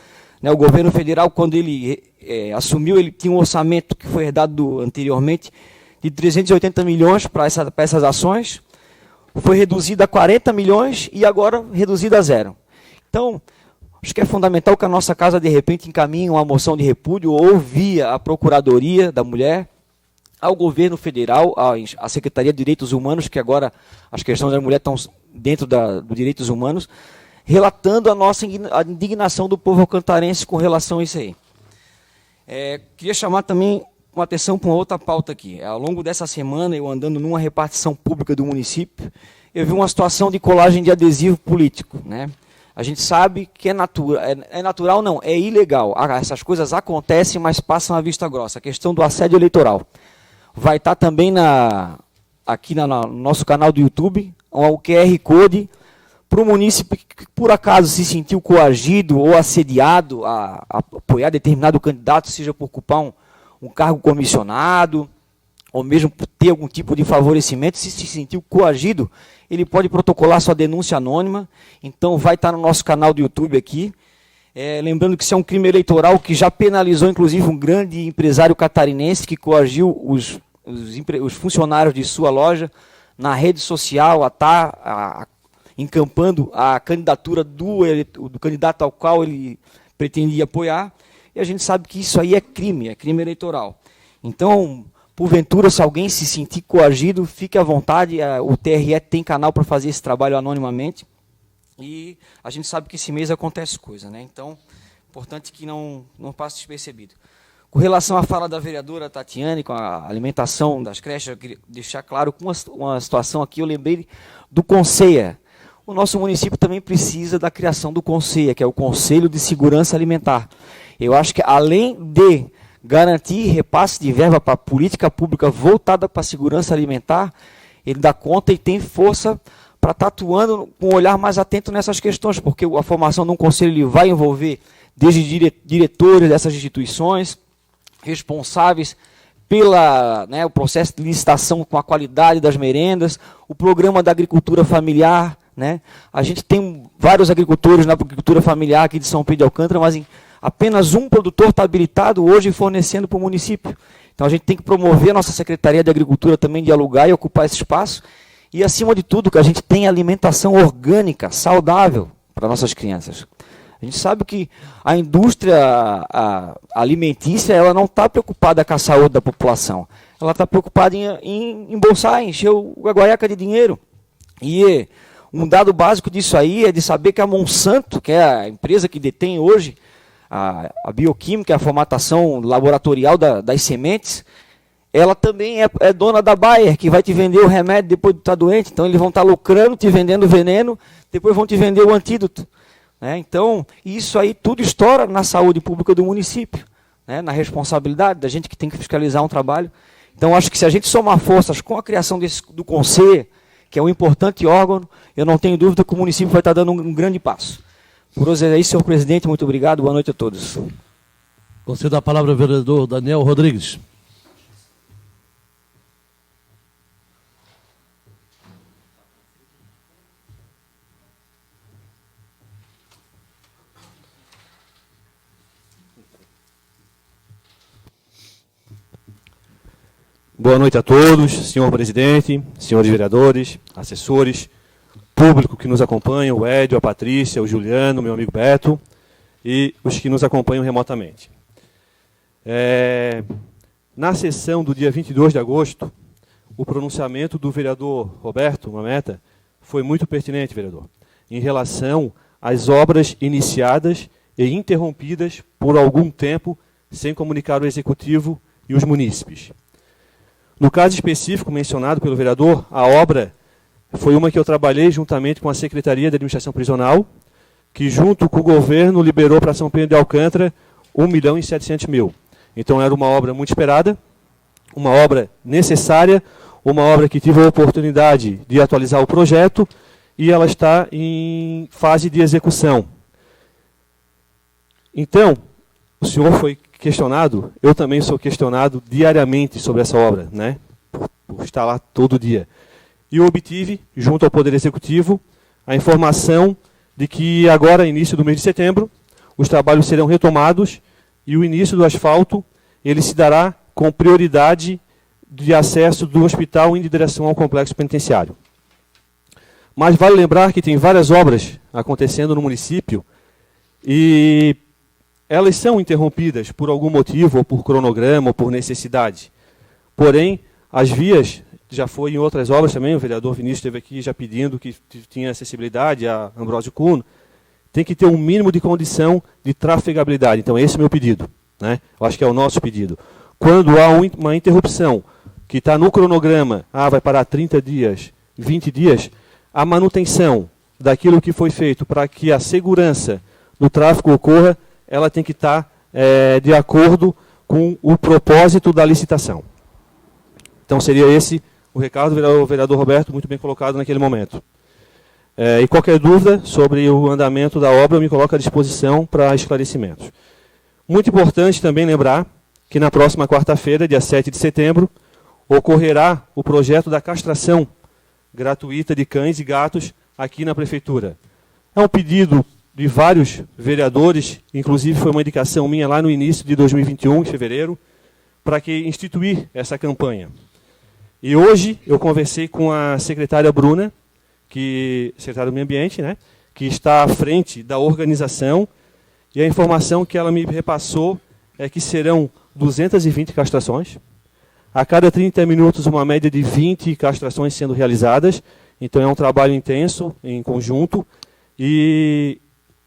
né? O governo federal, quando ele assumiu, ele tinha um orçamento que foi herdado anteriormente, de 380 milhões para essas ações, foi reduzida a 40 milhões e agora reduzida a zero. Então, acho que é fundamental que a nossa casa, de repente, encaminhe uma moção de repúdio ou via a Procuradoria da Mulher, ao governo federal, à Secretaria de Direitos Humanos, que agora as questões da mulher estão dentro dos direitos humanos, relatando a nossa indignação do povo alcantarense com relação a isso aí. Queria chamar também uma atenção para uma outra pauta aqui. Ao longo dessa semana, eu andando numa repartição pública do município, eu vi uma situação de colagem de adesivo político, né? A gente sabe que é natural, não, é ilegal. Essas coisas acontecem, mas passam à vista grossa. A questão do assédio eleitoral. Vai estar também aqui no nosso canal do YouTube, o QR Code, para o munícipe que por acaso se sentiu coagido ou assediado a apoiar determinado candidato, seja por ocupar um cargo comissionado, ou mesmo por ter algum tipo de favorecimento, se sentiu coagido, ele pode protocolar sua denúncia anônima. Então vai estar no nosso canal do YouTube aqui. Lembrando que isso é um crime eleitoral que já penalizou, inclusive, um grande empresário catarinense que coagiu os funcionários de sua loja na rede social a estar encampando a candidatura do candidato ao qual ele pretendia apoiar. E a gente sabe que isso aí é crime eleitoral. Então, porventura, se alguém se sentir coagido, fique à vontade, o TRE tem canal para fazer esse trabalho anonimamente. E a gente sabe que esse mês acontece coisa, né? Então, importante que não passe despercebido. Com relação à fala da vereadora Tatiane, com a alimentação das creches, eu queria deixar claro com uma situação aqui, eu lembrei do CONSEA. O nosso município também precisa da criação do CONSEA, que é o Conselho de Segurança Alimentar. Eu acho que, além de garantir repasse de verba para a política pública voltada para a segurança alimentar, ele dá conta e tem força para estar atuando com um olhar mais atento nessas questões, porque a formação de um conselho ele vai envolver desde diretores dessas instituições, responsáveis pelo processo de licitação com a qualidade das merendas, o programa da agricultura familiar, né? A gente tem vários agricultores na agricultura familiar aqui de São Pedro de Alcântara, mas apenas um produtor está habilitado hoje fornecendo para o município. Então a gente tem que promover a nossa Secretaria de Agricultura também, dialogar e ocupar esse espaço. E, acima de tudo, que a gente tenha alimentação orgânica, saudável para nossas crianças. A gente sabe que a indústria alimentícia ela não está preocupada com a saúde da população. Ela está preocupada em embolsar, encher a guaiaca de dinheiro. E um dado básico disso aí é de saber que a Monsanto, que é a empresa que detém hoje a bioquímica, a formatação laboratorial das sementes, ela também é dona da Bayer, que vai te vender o remédio depois de estar doente. Então, eles vão estar lucrando, te vendendo veneno, depois vão te vender o antídoto. Né? Então, isso aí tudo estoura na saúde pública do município, né? Na responsabilidade da gente que tem que fiscalizar um trabalho. Então, acho que se a gente somar forças com a criação do Conselho, que é um importante órgão, eu não tenho dúvida que o município vai estar dando um grande passo. Por hoje é isso, senhor presidente, muito obrigado, boa noite a todos. Concedo a palavra ao vereador Daniel Rodrigues. Boa noite a todos, senhor presidente, senhores vereadores, assessores, público que nos acompanha, o Edio, a Patrícia, o Juliano, meu amigo Beto, e os que nos acompanham remotamente. Na sessão do dia 22 de agosto, o pronunciamento do vereador Roberto Mameta foi muito pertinente, vereador, em relação às obras iniciadas e interrompidas por algum tempo sem comunicar o Executivo e os munícipes. No caso específico mencionado pelo vereador, a obra foi uma que eu trabalhei juntamente com a Secretaria de Administração Prisional, que junto com o governo liberou para São Pedro de Alcântara 1.700.000. Então era uma obra muito esperada, uma obra necessária, uma obra que tive a oportunidade de atualizar o projeto e ela está em fase de execução. Então, o senhor foi questionado, eu também sou questionado diariamente sobre essa obra, né? Por estar lá todo dia. E eu obtive, junto ao Poder Executivo, a informação de que agora, início do mês de setembro, os trabalhos serão retomados e o início do asfalto ele se dará com prioridade de acesso do hospital indo em direção ao complexo penitenciário. Mas vale lembrar que tem várias obras acontecendo no município e elas são interrompidas por algum motivo, ou por cronograma, ou por necessidade. Porém, as vias, já foi em outras obras também, o vereador Vinícius esteve aqui já pedindo que tinha acessibilidade, a Ambrósio Cuno, tem que ter um mínimo de condição de trafegabilidade. Então, esse é o meu pedido, né? Eu acho que é o nosso pedido. Quando há uma interrupção que está no cronograma, vai parar 30 dias, 20 dias, a manutenção daquilo que foi feito para que a segurança do tráfego ocorra, ela tem que estar de acordo com o propósito da licitação. Então, seria esse o recado do vereador Roberto, muito bem colocado naquele momento. E qualquer dúvida sobre o andamento da obra, eu me coloco à disposição para esclarecimentos. Muito importante também lembrar que na próxima quarta-feira, dia 7 de setembro, ocorrerá o projeto da castração gratuita de cães e gatos aqui na Prefeitura. É um pedido de vários vereadores, inclusive foi uma indicação minha lá no início de 2021, em fevereiro, para que instituir essa campanha. E hoje eu conversei com a secretária Bruna, secretária do Meio Ambiente, né, que está à frente da organização, e a informação que ela me repassou é que serão 220 castrações, a cada 30 minutos uma média de 20 castrações sendo realizadas, então é um trabalho intenso, em conjunto, e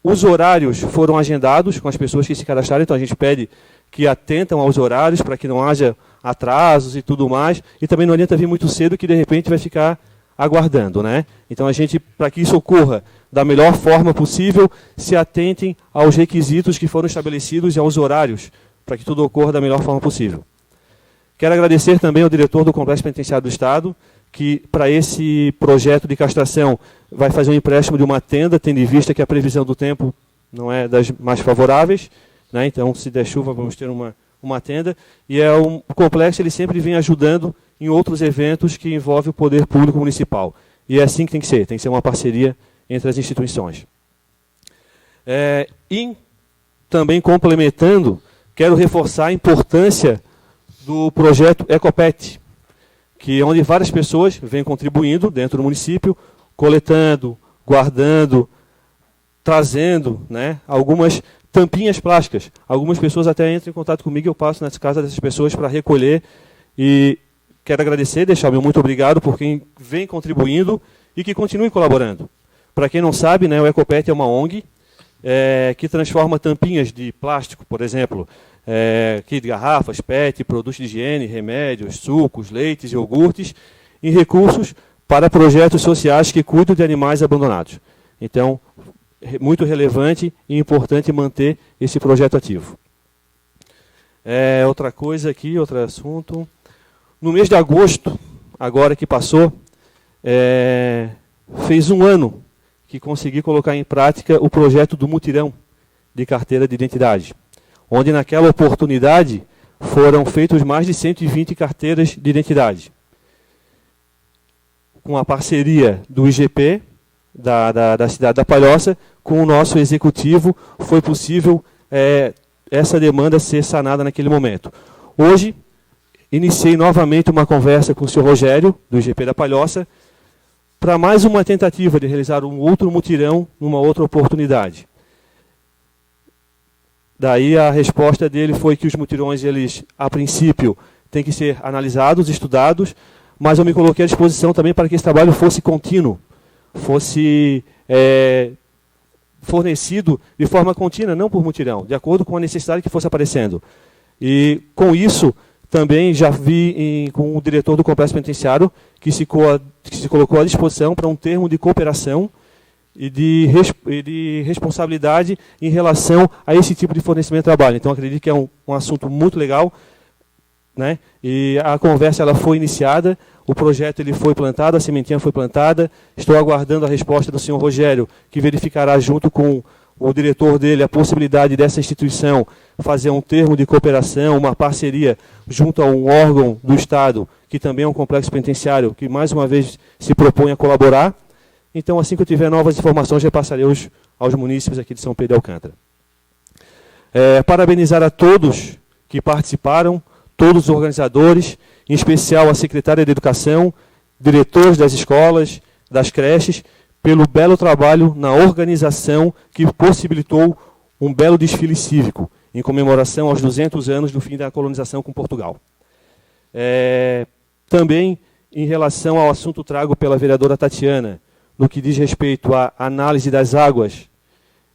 os horários foram agendados com as pessoas que se cadastraram, então a gente pede que atentam aos horários para que não haja atrasos e tudo mais, e também não adianta vir muito cedo que de repente vai ficar aguardando, né? Então a gente, para que isso ocorra da melhor forma possível, se atentem aos requisitos que foram estabelecidos e aos horários, para que tudo ocorra da melhor forma possível. Quero agradecer também ao diretor do Complexo Penitenciário do Estado, que para esse projeto de castração vai fazer um empréstimo de uma tenda, tendo em vista que a previsão do tempo não é das mais favoráveis, né? Então, se der chuva, vamos ter uma tenda. E o complexo ele sempre vem ajudando em outros eventos que envolvem o poder público municipal. E é assim que tem que ser uma parceria entre as instituições. E também complementando, quero reforçar a importância do projeto Ecopet, que é onde várias pessoas vêm contribuindo dentro do município, coletando, guardando, trazendo, né, algumas tampinhas plásticas. Algumas pessoas até entram em contato comigo e eu passo nas casas dessas pessoas para recolher. E quero agradecer, deixar meu muito obrigado por quem vem contribuindo e que continue colaborando. Para quem não sabe, né, o Ecopet é uma ONG que transforma tampinhas de plástico, por exemplo, kit de garrafas, PET, produtos de higiene, remédios, sucos, leites, iogurtes, em recursos para projetos sociais que cuidam de animais abandonados. Então, muito relevante e importante manter esse projeto ativo. Outra coisa aqui, outro assunto. No mês de agosto, agora que passou, fez um ano que consegui colocar em prática o projeto do mutirão de carteira de identidade, onde naquela oportunidade foram feitos mais de 120 carteiras de identidade. Com a parceria do IGP, da cidade da Palhoça, com o nosso executivo, foi possível essa demanda ser sanada naquele momento. Hoje, iniciei novamente uma conversa com o senhor Rogério, do IGP da Palhoça, para mais uma tentativa de realizar um outro mutirão numa outra oportunidade. Daí a resposta dele foi que os mutirões, eles, a princípio, têm que ser analisados, estudados, mas eu me coloquei à disposição também para que esse trabalho fosse contínuo, fosse fornecido de forma contínua, não por mutirão, de acordo com a necessidade que fosse aparecendo. E com isso, também já vi com o diretor do Complexo Penitenciário que se colocou à disposição para um termo de cooperação e de responsabilidade em relação a esse tipo de fornecimento de trabalho. Então, acredito que é um assunto muito legal, né? E a conversa ela foi iniciada, o projeto ele foi plantado, a sementinha foi plantada. Estou aguardando a resposta do senhor Rogério, que verificará junto com o diretor dele a possibilidade dessa instituição fazer um termo de cooperação, uma parceria junto a um órgão do Estado, que também é um complexo penitenciário, que mais uma vez se propõe a colaborar. Então, assim que eu tiver novas informações, repassarei aos munícipes aqui de São Pedro de Alcântara. Parabenizar a todos que participaram, todos os organizadores, em especial a secretária de Educação, diretores das escolas, das creches, pelo belo trabalho na organização que possibilitou um belo desfile cívico, em comemoração aos 200 anos do fim da colonização com Portugal. Também, em relação ao assunto trago pela vereadora Tatiana, no que diz respeito à análise das águas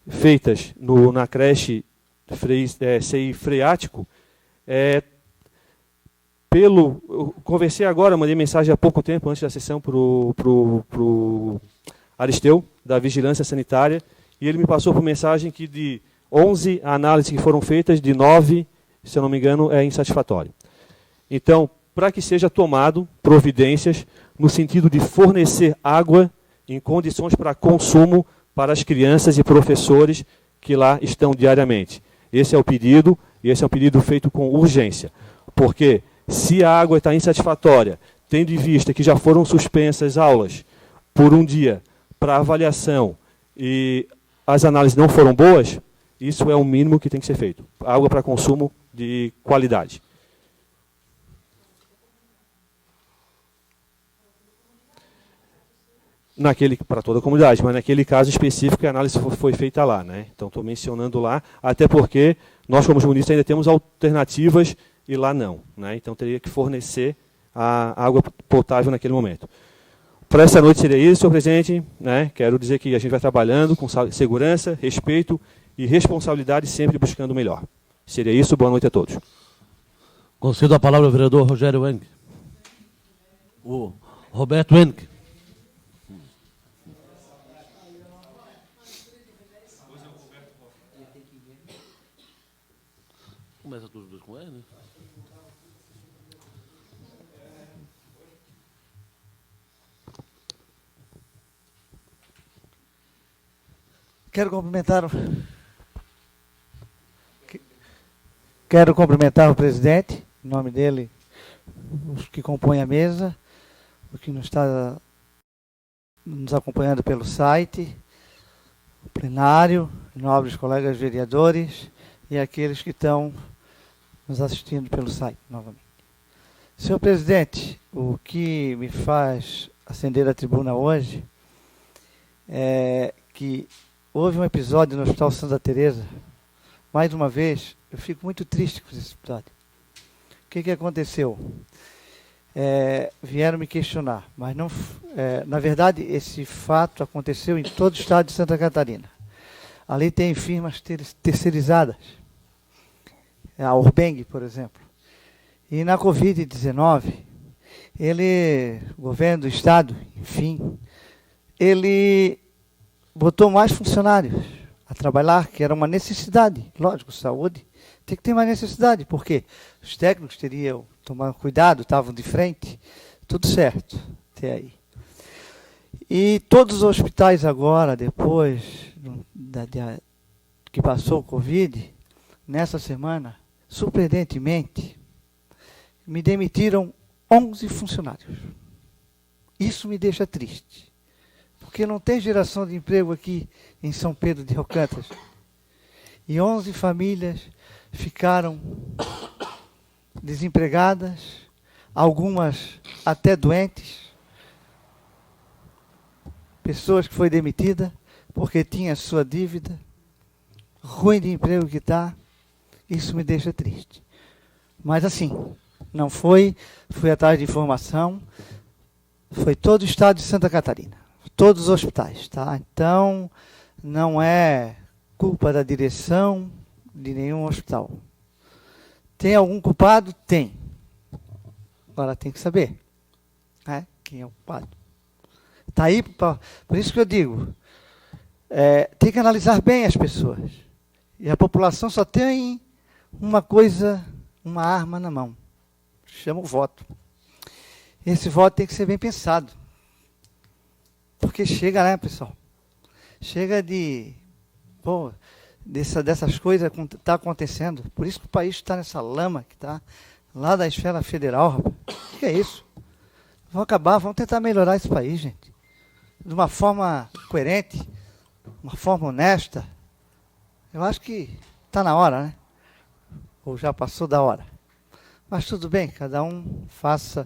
feitas na creche CI Freático, eu conversei agora, mandei mensagem há pouco tempo, antes da sessão, para o Aristeu, da Vigilância Sanitária, e ele me passou por mensagem que de 11 análises que foram feitas, de 9, se eu não me engano, é insatisfatório. Então, para que seja tomado providências no sentido de fornecer água em condições para consumo para as crianças e professores que lá estão diariamente. Esse é o pedido, e esse é um pedido feito com urgência, porque se a água está insatisfatória, tendo em vista que já foram suspensas aulas por um dia para avaliação e as análises não foram boas, isso é o mínimo que tem que ser feito. Água para consumo de qualidade. Para toda a comunidade, mas naquele caso específico a análise foi feita lá, né? Então estou mencionando lá, até porque nós como municípios ainda temos alternativas e lá não, né? Então teria que fornecer a água potável naquele momento. Para essa noite seria isso, senhor presidente, né? Quero dizer que a gente vai trabalhando com segurança, respeito e responsabilidade, sempre buscando o melhor. Seria isso, boa noite a todos. Concedo a palavra ao vereador Rogério Wenck. O Roberto Wenck. Começa todos dois com ele, né? Quero cumprimentar o presidente, em nome dele, os que compõem a mesa, o que nos está nos acompanhando pelo site, o plenário, nobres colegas vereadores e aqueles que estão nos assistindo pelo site novamente. Senhor presidente, o que me faz acender a tribuna hoje é que houve um episódio no Hospital Santa Teresa. Mais uma vez, eu fico muito triste com esse episódio. O que aconteceu? Vieram me questionar, mas não, na verdade esse fato aconteceu em todo o estado de Santa Catarina. Ali tem firmas terceirizadas, a Urbeng, por exemplo. E na Covid-19, o governo do estado, enfim, ele botou mais funcionários a trabalhar, que era uma necessidade. Lógico, saúde tem que ter uma necessidade, porque os técnicos teriam tomado cuidado, estavam de frente, tudo certo até aí. E todos os hospitais agora, depois que passou o Covid, nessa semana, surpreendentemente, me demitiram 11 funcionários. Isso me deixa triste, porque não tem geração de emprego aqui em São Pedro de Alcântara. E 11 famílias ficaram desempregadas, algumas até doentes, pessoas que foi demitida porque tinha sua dívida, ruim de emprego que está, isso me deixa triste. Mas assim, não fui atrás de informação, foi todo o estado de Santa Catarina, todos os hospitais, tá? Então, não é culpa da direção de nenhum hospital. Tem algum culpado? Tem. Agora tem que saber, né, quem é o culpado. Está aí, por isso que eu digo, tem que analisar bem as pessoas. E a população só tem uma coisa, uma arma na mão. Chama o voto. Esse voto tem que ser bem pensado. Porque chega, né, pessoal? Chega dessas coisas que estão acontecendo. Por isso que o país está nessa lama que está lá da esfera federal, rapaz. O que é isso? Vamos tentar melhorar esse país, gente. De uma forma coerente, uma forma honesta. Eu acho que está na hora, né? Ou já passou da hora. Mas tudo bem, cada um faça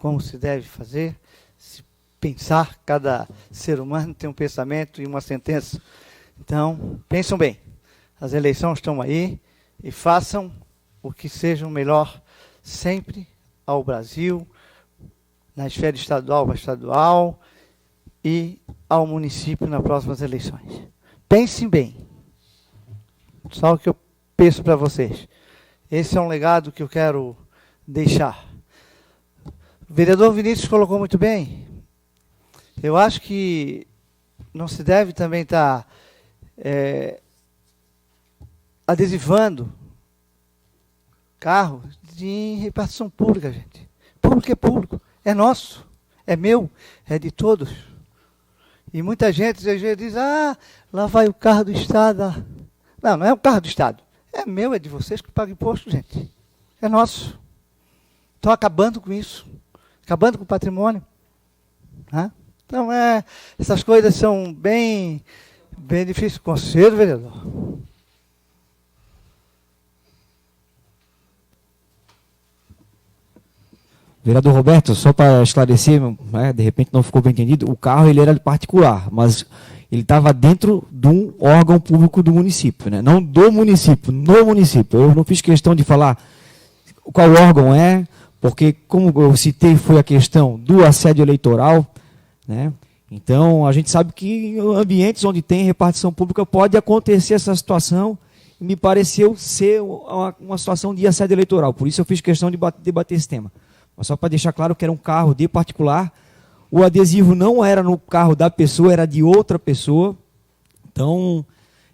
como se deve fazer, se pensar, cada ser humano tem um pensamento e uma sentença. Então, pensam bem, as eleições estão aí e façam o que seja o melhor sempre ao Brasil, na esfera estadual e ao município nas próximas eleições. Pensem bem. Só o que eu peço para vocês. Esse é um legado que eu quero deixar. O vereador Vinícius colocou muito bem. Eu acho que não se deve também estar adesivando carro de repartição pública, gente. Público é público, é nosso, é meu, é de todos. E muita gente às vezes diz, lá vai o carro do Estado. Não, não é o carro do Estado. É meu, é de vocês que pagam imposto, gente. É nosso. Estão acabando com isso. Acabando com o patrimônio. Né? Então, essas coisas são bem difíceis. Conselho, vereador. Vereador Roberto, só para esclarecer, né, de repente não ficou bem entendido, o carro ele era de particular, mas ele estava dentro de um órgão público do município, né? Não do município, no município. Eu não fiz questão de falar qual órgão é, porque, como eu citei, foi a questão do assédio eleitoral, né? Então, a gente sabe que em ambientes onde tem repartição pública pode acontecer essa situação, e me pareceu ser uma situação de assédio eleitoral, por isso eu fiz questão de debater esse tema. Mas só para deixar claro que era um carro de particular, o adesivo não era no carro da pessoa, era de outra pessoa. Então,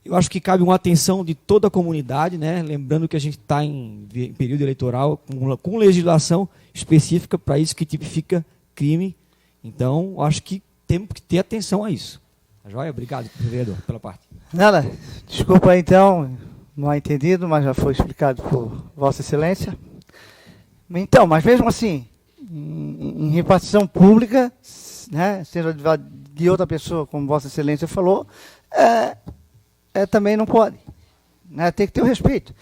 eu acho que cabe uma atenção de toda a comunidade, né? Lembrando que a gente está em período eleitoral, com legislação específica para isso, que tipifica crime. Então, acho que temos que ter atenção a isso. Tá joia? Obrigado, vereador, pela parte. Nada, desculpa aí, então, não há entendido, mas já foi explicado por Vossa Excelência. Então, mas mesmo assim, em repartição pública, né, sendo de outra pessoa, como Vossa Excelência falou, também não pode. Né, tem que ter o respeito.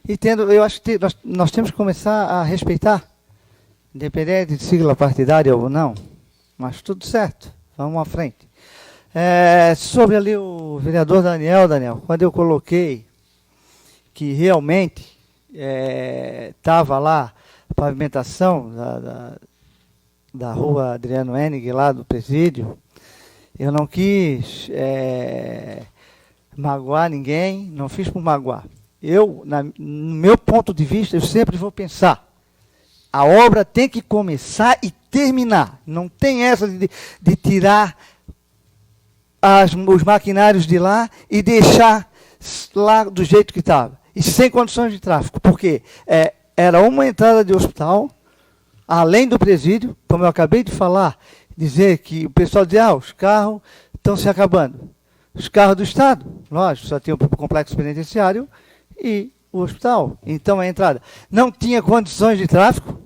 E eu acho que nós temos que começar a respeitar, independente de sigla partidária ou não, mas tudo certo, vamos à frente. Sobre ali o vereador Daniel, quando eu coloquei que realmente estava lá a pavimentação da rua Adriano Hennig, lá do presídio, eu não quis magoar ninguém, não fiz por magoar. No meu ponto de vista, eu sempre vou pensar, a obra tem que começar e terminar. Não tem essa de tirar os maquinários de lá e deixar lá do jeito que estava. E sem condições de tráfego. Porque era uma entrada de hospital, além do presídio, como eu acabei de falar, dizer que o pessoal dizia, os carros estão se acabando. Os carros do Estado, lógico, só tinha o complexo penitenciário e o hospital. Então a entrada não tinha condições de tráfego,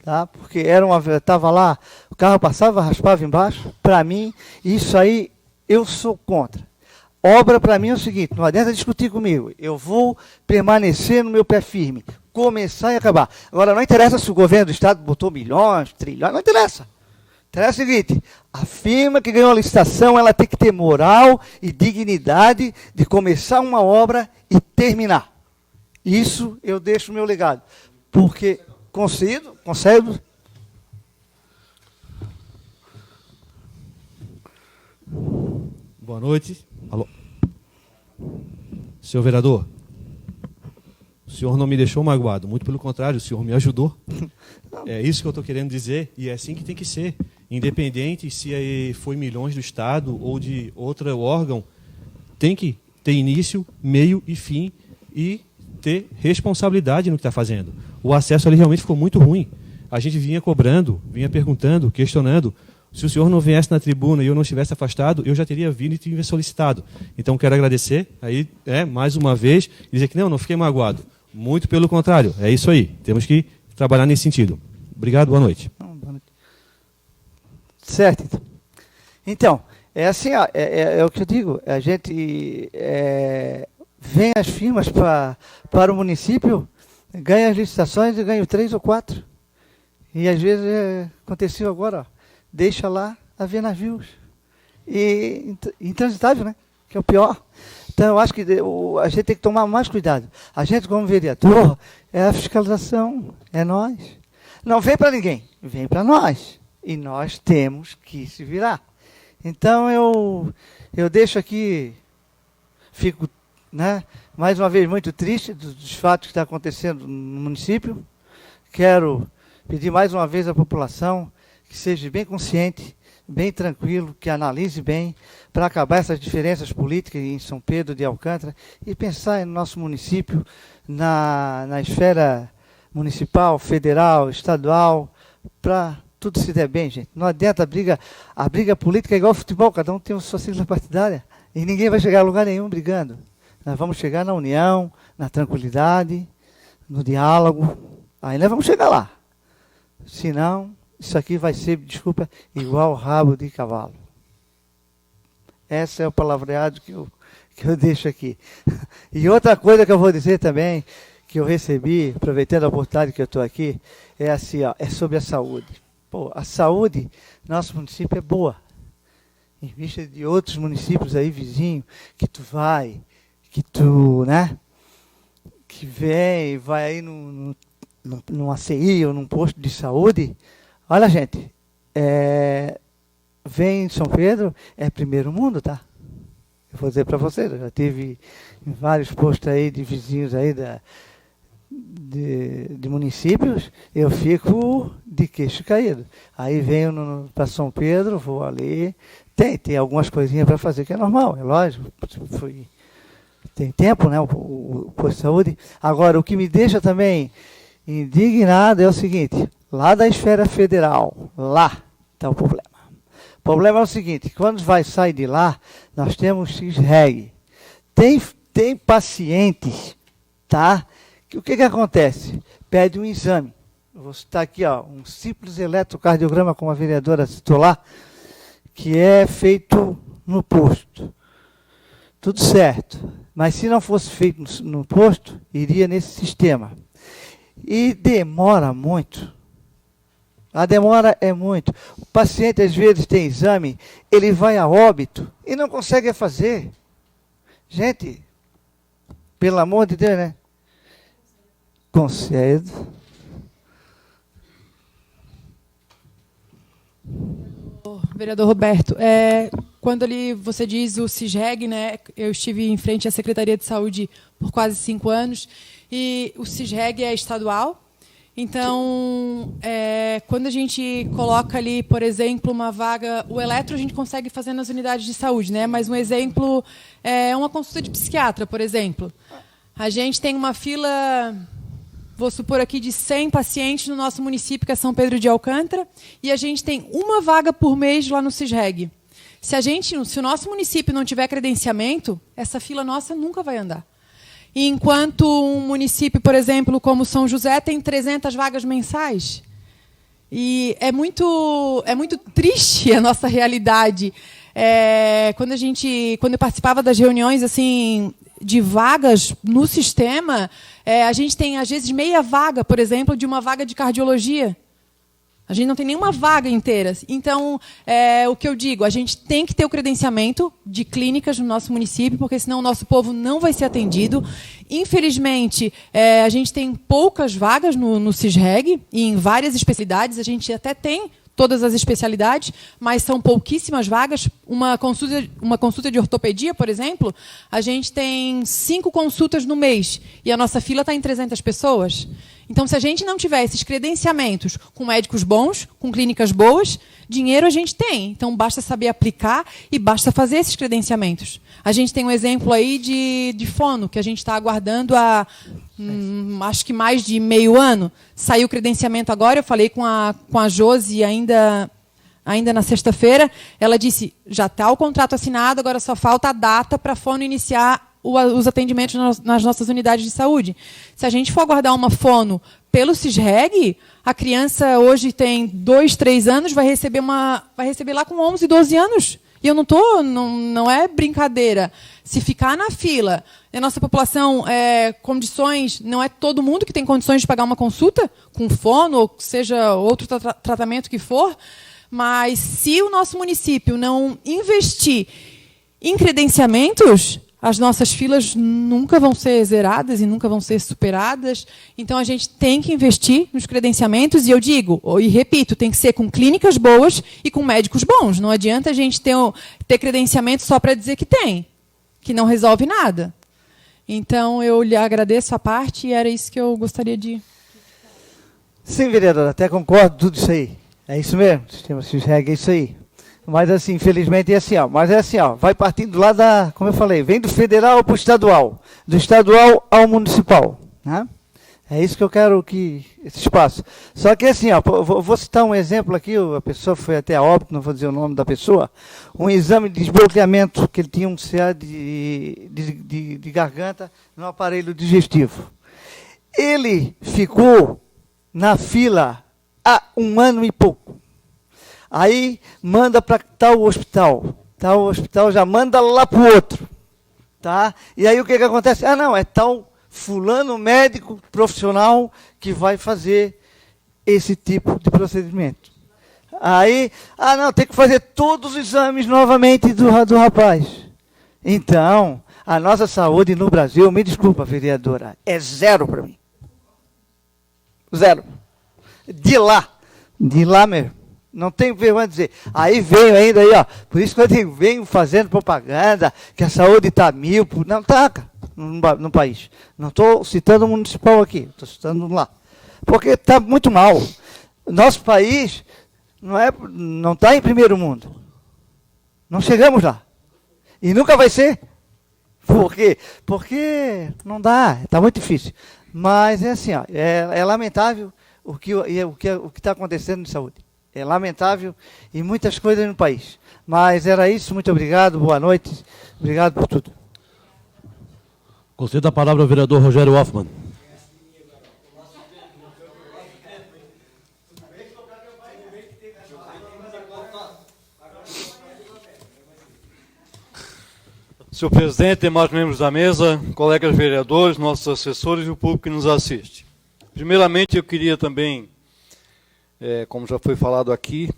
tá? Porque estava lá, o carro passava, raspava embaixo. Para mim, isso aí eu sou contra. Obra para mim é o seguinte, não adianta discutir comigo, eu vou permanecer no meu pé firme, começar e acabar. Agora, não interessa se o governo do Estado botou milhões, trilhões, não interessa. Interessa o seguinte, a firma que ganhou a licitação, ela tem que ter moral e dignidade de começar uma obra e terminar. Isso eu deixo o meu legado. Porque, concedo. Boa noite. Alô. Senhor vereador, o senhor não me deixou magoado, muito pelo contrário, o senhor me ajudou. É isso que eu estou querendo dizer, e é assim que tem que ser. Independente se foi milhões do Estado ou de outro órgão, tem que ter início, meio e fim e ter responsabilidade no que está fazendo. O acesso ali realmente ficou muito ruim. A gente vinha cobrando, vinha perguntando, questionando. Se o senhor não viesse na tribuna e eu não estivesse afastado, eu já teria vindo e teria solicitado. Então, quero agradecer, aí, mais uma vez, e dizer que não fiquei magoado. Muito pelo contrário, é isso aí. Temos que trabalhar nesse sentido. Obrigado, boa noite. Certo. Então, é assim, é o que eu digo, a gente vem as firmas para o município, ganho as licitações e ganho 3 ou 4. E às vezes aconteceu agora, ó, deixa lá haver navios. E intransitável, né? Que é o pior. Então eu acho que a gente tem que tomar mais cuidado. A gente, como vereador, é a fiscalização, é nós. Não vem para ninguém, vem para nós. E nós temos que se virar. Então eu deixo aqui, fico, né, mais uma vez muito triste dos fatos que estão acontecendo no município. Quero pedir mais uma vez à população que seja bem consciente, bem tranquilo, que analise bem, para acabar essas diferenças políticas em São Pedro de Alcântara e pensar no nosso município, na esfera municipal, federal, estadual, para tudo se der bem, gente. Não adianta a briga política é igual ao futebol, cada um tem a sua sigla partidária e ninguém vai chegar a lugar nenhum brigando. Nós vamos chegar na união, na tranquilidade, no diálogo, aí nós vamos chegar lá. Senão, isso aqui vai ser, desculpa, igual rabo de cavalo. Essa é o palavreado que eu deixo aqui. E outra coisa que eu vou dizer também, que eu recebi, aproveitando a oportunidade que eu estou aqui, é assim, ó, é sobre a saúde. Pô, a saúde, nosso município é boa. Em vista de outros municípios aí vizinhos, que tu vai, né, que vai aí num ACI ou num posto de saúde. Olha, gente, vem em São Pedro, é primeiro mundo, tá? Eu vou dizer para vocês, eu já tive em vários postos aí de vizinhos aí de municípios, eu fico de queixo caído. Aí venho para São Pedro, vou ali, tem algumas coisinhas para fazer, que é normal, é lógico, tem tempo, né, o posto de saúde. Agora, o que me deixa também indignado é o seguinte, lá da esfera federal, lá está o problema. O problema é o seguinte, quando vai sair de lá, nós temos X-REG. Tem pacientes, tá? O que acontece? Pede um exame. Eu vou citar aqui, ó, um simples eletrocardiograma, como a vereadora citou lá, que é feito no posto. Tudo certo. Mas se não fosse feito no posto, iria nesse sistema. E demora muito. A demora é muito. O paciente, às vezes, tem exame, ele vai a óbito e não consegue fazer. Gente, pelo amor de Deus, né? Concedo. Vereador Roberto, quando ali você diz o CISREG, né, eu estive em frente à Secretaria de Saúde por quase 5 anos, e o CISREG é estadual. Então, quando a gente coloca ali, por exemplo, uma vaga, o eletro a gente consegue fazer nas unidades de saúde, né? Mas um exemplo é uma consulta de psiquiatra, por exemplo. A gente tem uma fila, vou supor aqui, de 100 pacientes no nosso município, que é São Pedro de Alcântara, e a gente tem uma vaga por mês lá no CISREG. Se o nosso município não tiver credenciamento, essa fila nossa nunca vai andar. Enquanto um município, por exemplo, como São José, tem 300 vagas mensais. E é muito triste a nossa realidade. Quando eu participava das reuniões assim de vagas no sistema, a gente tem, às vezes, meia vaga, por exemplo, de uma vaga de cardiologia. A gente não tem nenhuma vaga inteira. Então, o que eu digo, a gente tem que ter o credenciamento de clínicas no nosso município, porque senão o nosso povo não vai ser atendido. Infelizmente, a gente tem poucas vagas no CISREG, e em várias especialidades. A gente até tem todas as especialidades, mas são pouquíssimas vagas. Uma consulta de ortopedia, por exemplo, a gente tem 5 consultas no mês, e a nossa fila está em 300 pessoas. Então, se a gente não tiver esses credenciamentos com médicos bons, com clínicas boas, dinheiro a gente tem. Então, basta saber aplicar e basta fazer esses credenciamentos. A gente tem um exemplo aí de fono, que a gente está aguardando há, acho que mais de meio ano. Saiu o credenciamento agora, eu falei com a Josi ainda na sexta-feira. Ela disse, já está o contrato assinado, agora só falta a data para a fono iniciar os atendimentos nas nossas unidades de saúde. Se a gente for aguardar uma fono pelo CISREG, a criança hoje tem 2, 3 anos, vai receber lá com 11, 12 anos. E eu não é brincadeira. Se ficar na fila, a nossa população, condições, não é todo mundo que tem condições de pagar uma consulta, com fono, ou seja, outro tratamento que for, mas se o nosso município não investir em credenciamentos, as nossas filas nunca vão ser zeradas e nunca vão ser superadas. Então, a gente tem que investir nos credenciamentos. E eu digo, e repito, tem que ser com clínicas boas e com médicos bons. Não adianta a gente ter credenciamento só para dizer que tem, que não resolve nada. Então, eu lhe agradeço a parte e era isso que eu gostaria de... Sim, vereador, até concordo com tudo isso aí. É isso mesmo, o sistema se enxerga, é isso aí. Mas assim, infelizmente é assim, ó. Mas é assim, ó, vai partindo lá da, como eu falei, vem do federal para o estadual, do estadual ao municipal, né? É isso que eu quero que esse espaço. Só que assim, ó, vou citar um exemplo aqui, a pessoa foi até a óbito, não vou dizer o nome da pessoa, um exame de desbloqueamento, que ele tinha um CA de garganta no aparelho digestivo. Ele ficou na fila há 1 ano e pouco. Aí manda para tal hospital já manda lá para o outro, tá? E aí o que acontece? Ah, não, é tal fulano médico profissional que vai fazer esse tipo de procedimento. Aí, não, tem que fazer todos os exames novamente do rapaz. Então, a nossa saúde no Brasil, me desculpa, vereadora, é 0 para mim. 0. De lá mesmo. Não tenho vergonha de dizer. Aí veio ainda aí, ó. Por isso que eu venho fazendo propaganda, que a saúde está 1000. Não está, cara, no país. Não estou citando o municipal aqui, estou citando lá. Porque está muito mal. Nosso país não está em primeiro mundo. Não chegamos lá. E nunca vai ser. Por quê? Porque não dá, está muito difícil. Mas é assim, ó, é lamentável o que está acontecendo em saúde. É lamentável e muitas coisas no país. Mas era isso, muito obrigado, boa noite, obrigado por tudo. Concedo a palavra ao vereador Rogério Hoffmann. Senhor presidente, demais membros da mesa, colegas vereadores, nossos assessores e o público que nos assiste. Primeiramente, eu queria também, como já foi falado aqui,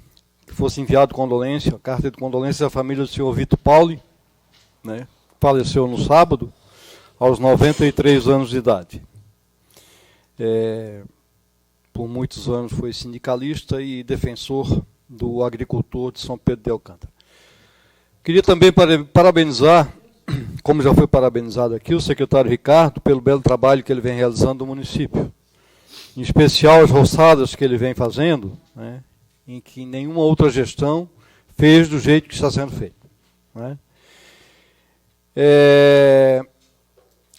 que fosse enviado condolência, a carta de condolência à família do senhor Vitor Pauli, né, que faleceu no sábado, aos 93 anos de idade. Por muitos anos foi sindicalista e defensor do agricultor de São Pedro de Alcântara. Queria também parabenizar, como já foi parabenizado aqui, o secretário Ricardo, pelo belo trabalho que ele vem realizando no município. Em especial as roçadas que ele vem fazendo, né, em que nenhuma outra gestão fez do jeito que está sendo feito. Né.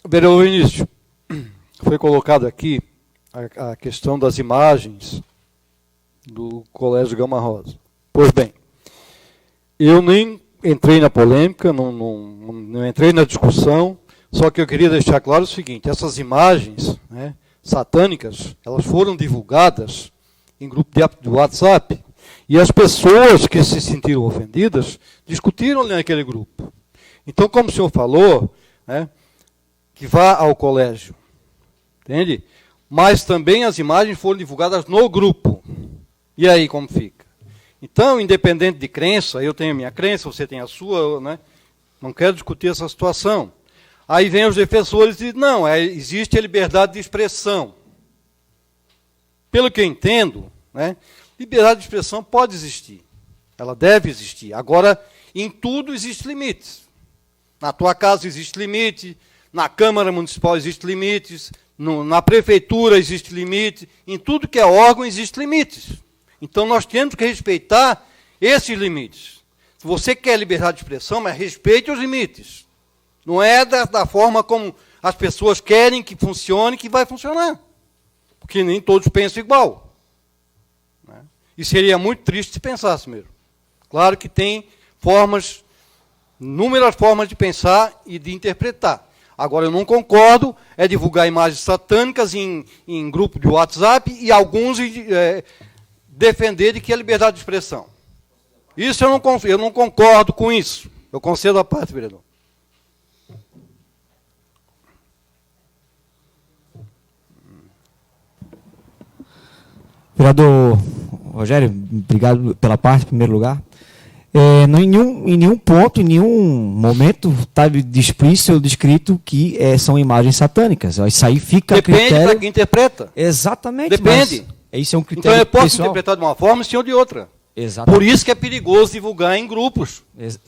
Vereador Vinícius, foi colocado aqui a questão das imagens do Colégio Gama Rosa. Pois bem, eu nem entrei na polêmica, não entrei na discussão, só que eu queria deixar claro o seguinte, essas imagens, né, satânicas, elas foram divulgadas em grupo de WhatsApp, e as pessoas que se sentiram ofendidas discutiram ali naquele grupo. Então, como o senhor falou, né, que vá ao colégio, entende? Mas também as imagens foram divulgadas no grupo. E aí, como fica? Então, independente de crença, eu tenho a minha crença, você tem a sua, né? Não quero discutir essa situação. Aí vem os defensores e dizem, não, existe a liberdade de expressão. Pelo que eu entendo, né, liberdade de expressão pode existir. Ela deve existir. Agora, em tudo existe limites. Na tua casa existe limite, na Câmara Municipal existe limites, na Prefeitura existe limite, em tudo que é órgão existe limites. Então, nós temos que respeitar esses limites. Se você quer liberdade de expressão, mas respeite os limites. Não é da forma como as pessoas querem que funcione, que vai funcionar. Porque nem todos pensam igual. Né? E seria muito triste se pensasse mesmo. Claro que tem inúmeras formas de pensar e de interpretar. Agora, eu não concordo divulgar imagens satânicas em grupo de WhatsApp e alguns defender de que é liberdade de expressão. Isso eu não concordo com isso. Eu concedo a parte, vereador. Vereador Rogério, obrigado pela parte, em primeiro lugar. Em nenhum ponto, em nenhum momento está explícito ou descrito que são imagens satânicas. Isso aí fica a Depende critério... para quem interpreta. Exatamente. Depende. Isso é um critério Então eu posso pessoal. interpretar de uma forma e o senhor de outra. Exatamente. Por isso que é perigoso divulgar em grupos. Esse-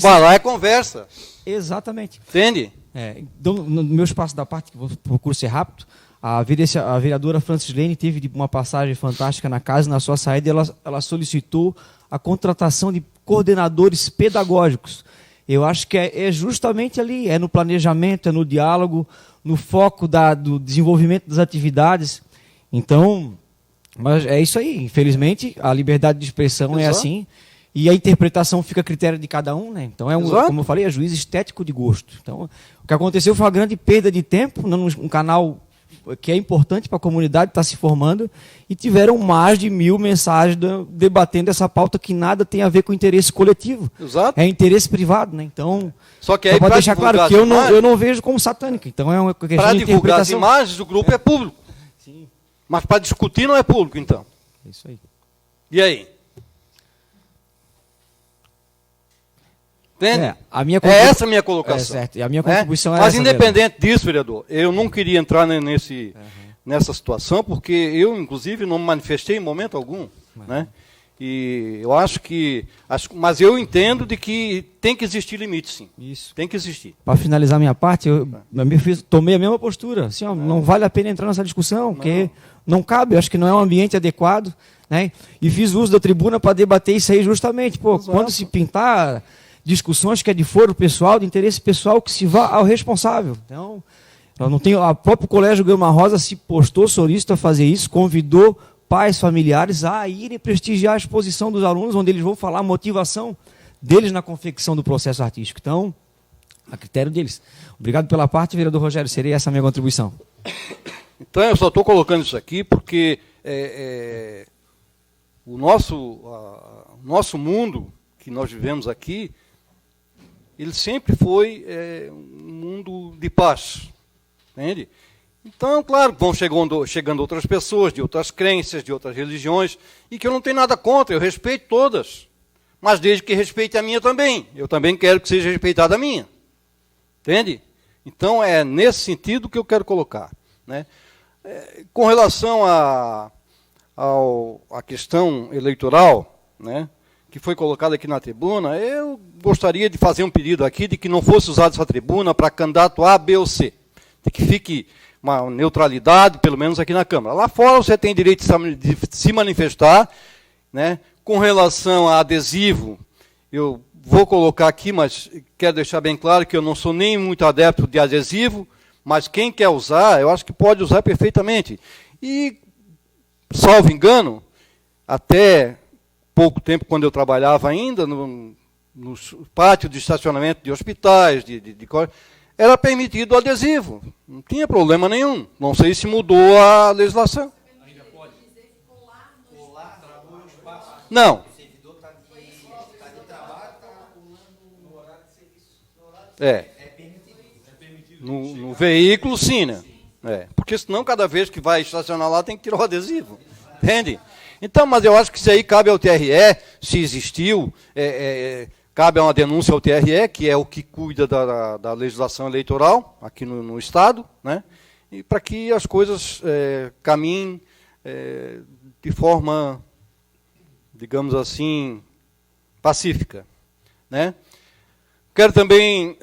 Vai lá e conversa. Exatamente. Entende? Então, no meu espaço da parte, que eu procuro ser rápido, a vereadora Francislene teve uma passagem fantástica na casa, na sua saída, ela solicitou a contratação de coordenadores pedagógicos. Eu acho que é justamente ali, é no planejamento, é no diálogo, no foco do desenvolvimento das atividades. Então, mas é isso aí. Infelizmente, a liberdade de expressão é assim. E a interpretação fica a critério de cada um, né? Então, como eu falei, é juiz estético de gosto. Então, o que aconteceu foi uma grande perda de tempo num canal que é importante para a comunidade, está se formando, e tiveram mais de 1000 mensagens debatendo essa pauta que nada tem a ver com interesse coletivo. Exato. É interesse privado, né? Então, Só que aí pode deixar claro que eu não vejo como satânica. Então, é uma questão para de divulgar as interpretação. imagens, o grupo é público. Sim. Mas para discutir não é público, então. É isso aí. E aí? Entende? Essa a minha colocação. Certo. E a minha contribuição é Mas essa, independente disso, vereador, eu não queria entrar nessa situação, porque eu, inclusive, não me manifestei em momento algum. Né? E eu acho que... Mas eu entendo de que tem que existir limite, sim. Isso. Tem que existir. Para finalizar minha parte, eu tomei a mesma postura. Assim, não vale a pena entrar nessa discussão, porque não cabe, eu acho que não é um ambiente adequado. Né? E fiz uso da tribuna para debater isso aí justamente. Quando se pintar discussões que é de foro pessoal, de interesse pessoal, que se vá ao responsável. Então, eu não tenho, o próprio Colégio Gama Rosa se postou solícito a fazer isso, convidou pais, familiares a irem prestigiar a exposição dos alunos, onde eles vão falar a motivação deles na confecção do processo artístico. Então, a critério deles. Obrigado pela parte, vereador Rogério, seria essa a minha contribuição. Então, eu só estou colocando isso aqui porque o nosso mundo que nós vivemos aqui, ele sempre foi um mundo de paz, entende? Então, claro, vão chegando outras pessoas, de outras crenças, de outras religiões, e que eu não tenho nada contra, eu respeito todas, mas desde que respeite a minha também. Eu também quero que seja respeitada a minha, entende? Então, é nesse sentido que eu quero colocar. Né? Com relação à questão eleitoral, né, que foi colocada aqui na tribuna, eu gostaria de fazer um pedido aqui de que não fosse usada essa tribuna para candidato A, B ou C. De que fique uma neutralidade, pelo menos aqui na Câmara. Lá fora você tem direito de se manifestar. Né? Com relação a adesivo, eu vou colocar aqui, mas quero deixar bem claro que eu não sou nem muito adepto de adesivo, mas quem quer usar, eu acho que pode usar perfeitamente. E, salvo engano, até pouco tempo, quando eu trabalhava ainda no pátio de estacionamento de hospitais, era permitido o adesivo. Não tinha problema nenhum. Não sei se mudou a legislação. Ainda pode? Não. No veículo, sim, né? Porque senão, cada vez que vai estacionar lá, tem que tirar o adesivo. Entende? Então, mas eu acho que isso aí cabe ao TRE, se existiu, cabe a uma denúncia ao TRE, que é o que cuida da legislação eleitoral aqui no Estado, né? E para que as coisas caminhem de forma, digamos assim, pacífica. Né? Quero também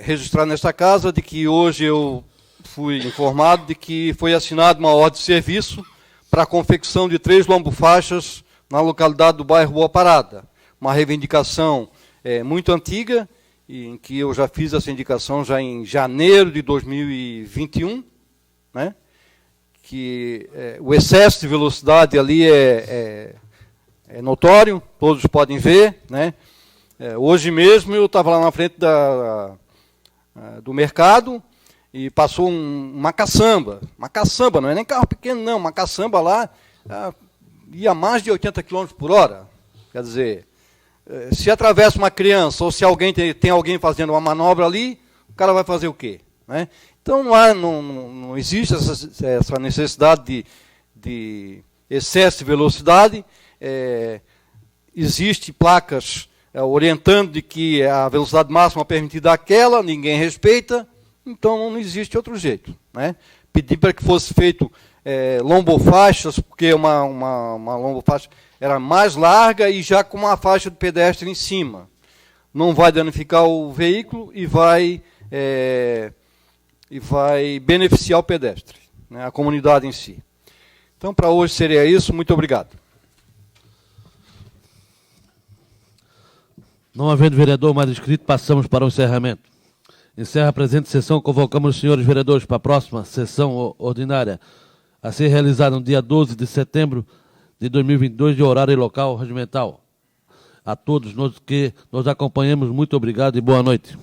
registrar nesta casa de que hoje eu fui informado de que foi assinada uma ordem de serviço para a confecção de 3 lombo-faixas na localidade do bairro Boa Parada. Uma reivindicação muito antiga, em que eu já fiz essa indicação já em janeiro de 2021, né? Que o excesso de velocidade ali é notório, todos podem ver. Né? Hoje mesmo eu estava lá na frente do mercado, e passou uma caçamba, não é nem carro pequeno não, uma caçamba lá, ia a mais de 80 km por hora, Quer dizer, se atravessa uma criança ou se alguém tem alguém fazendo uma manobra ali, o cara vai fazer o quê? Né? Então não existe essa necessidade de excesso de velocidade. Existem placas orientando de que a velocidade máxima permitida é aquela, ninguém respeita, então não existe outro jeito. Né? Pedi para que fosse feito lombofaixas, porque uma lombofaixa era mais larga e já com uma faixa de pedestre em cima. Não vai danificar o veículo e vai beneficiar o pedestre, né, a comunidade em si. Então, para hoje seria isso. Muito obrigado. Não havendo vereador mais inscrito, passamos para o encerramento. Encerra a presente sessão, convocamos os senhores vereadores para a próxima sessão ordinária, a ser realizada no dia 12 de setembro de 2022, de horário e local regimental. A todos nós que nos acompanhamos, muito obrigado e boa noite.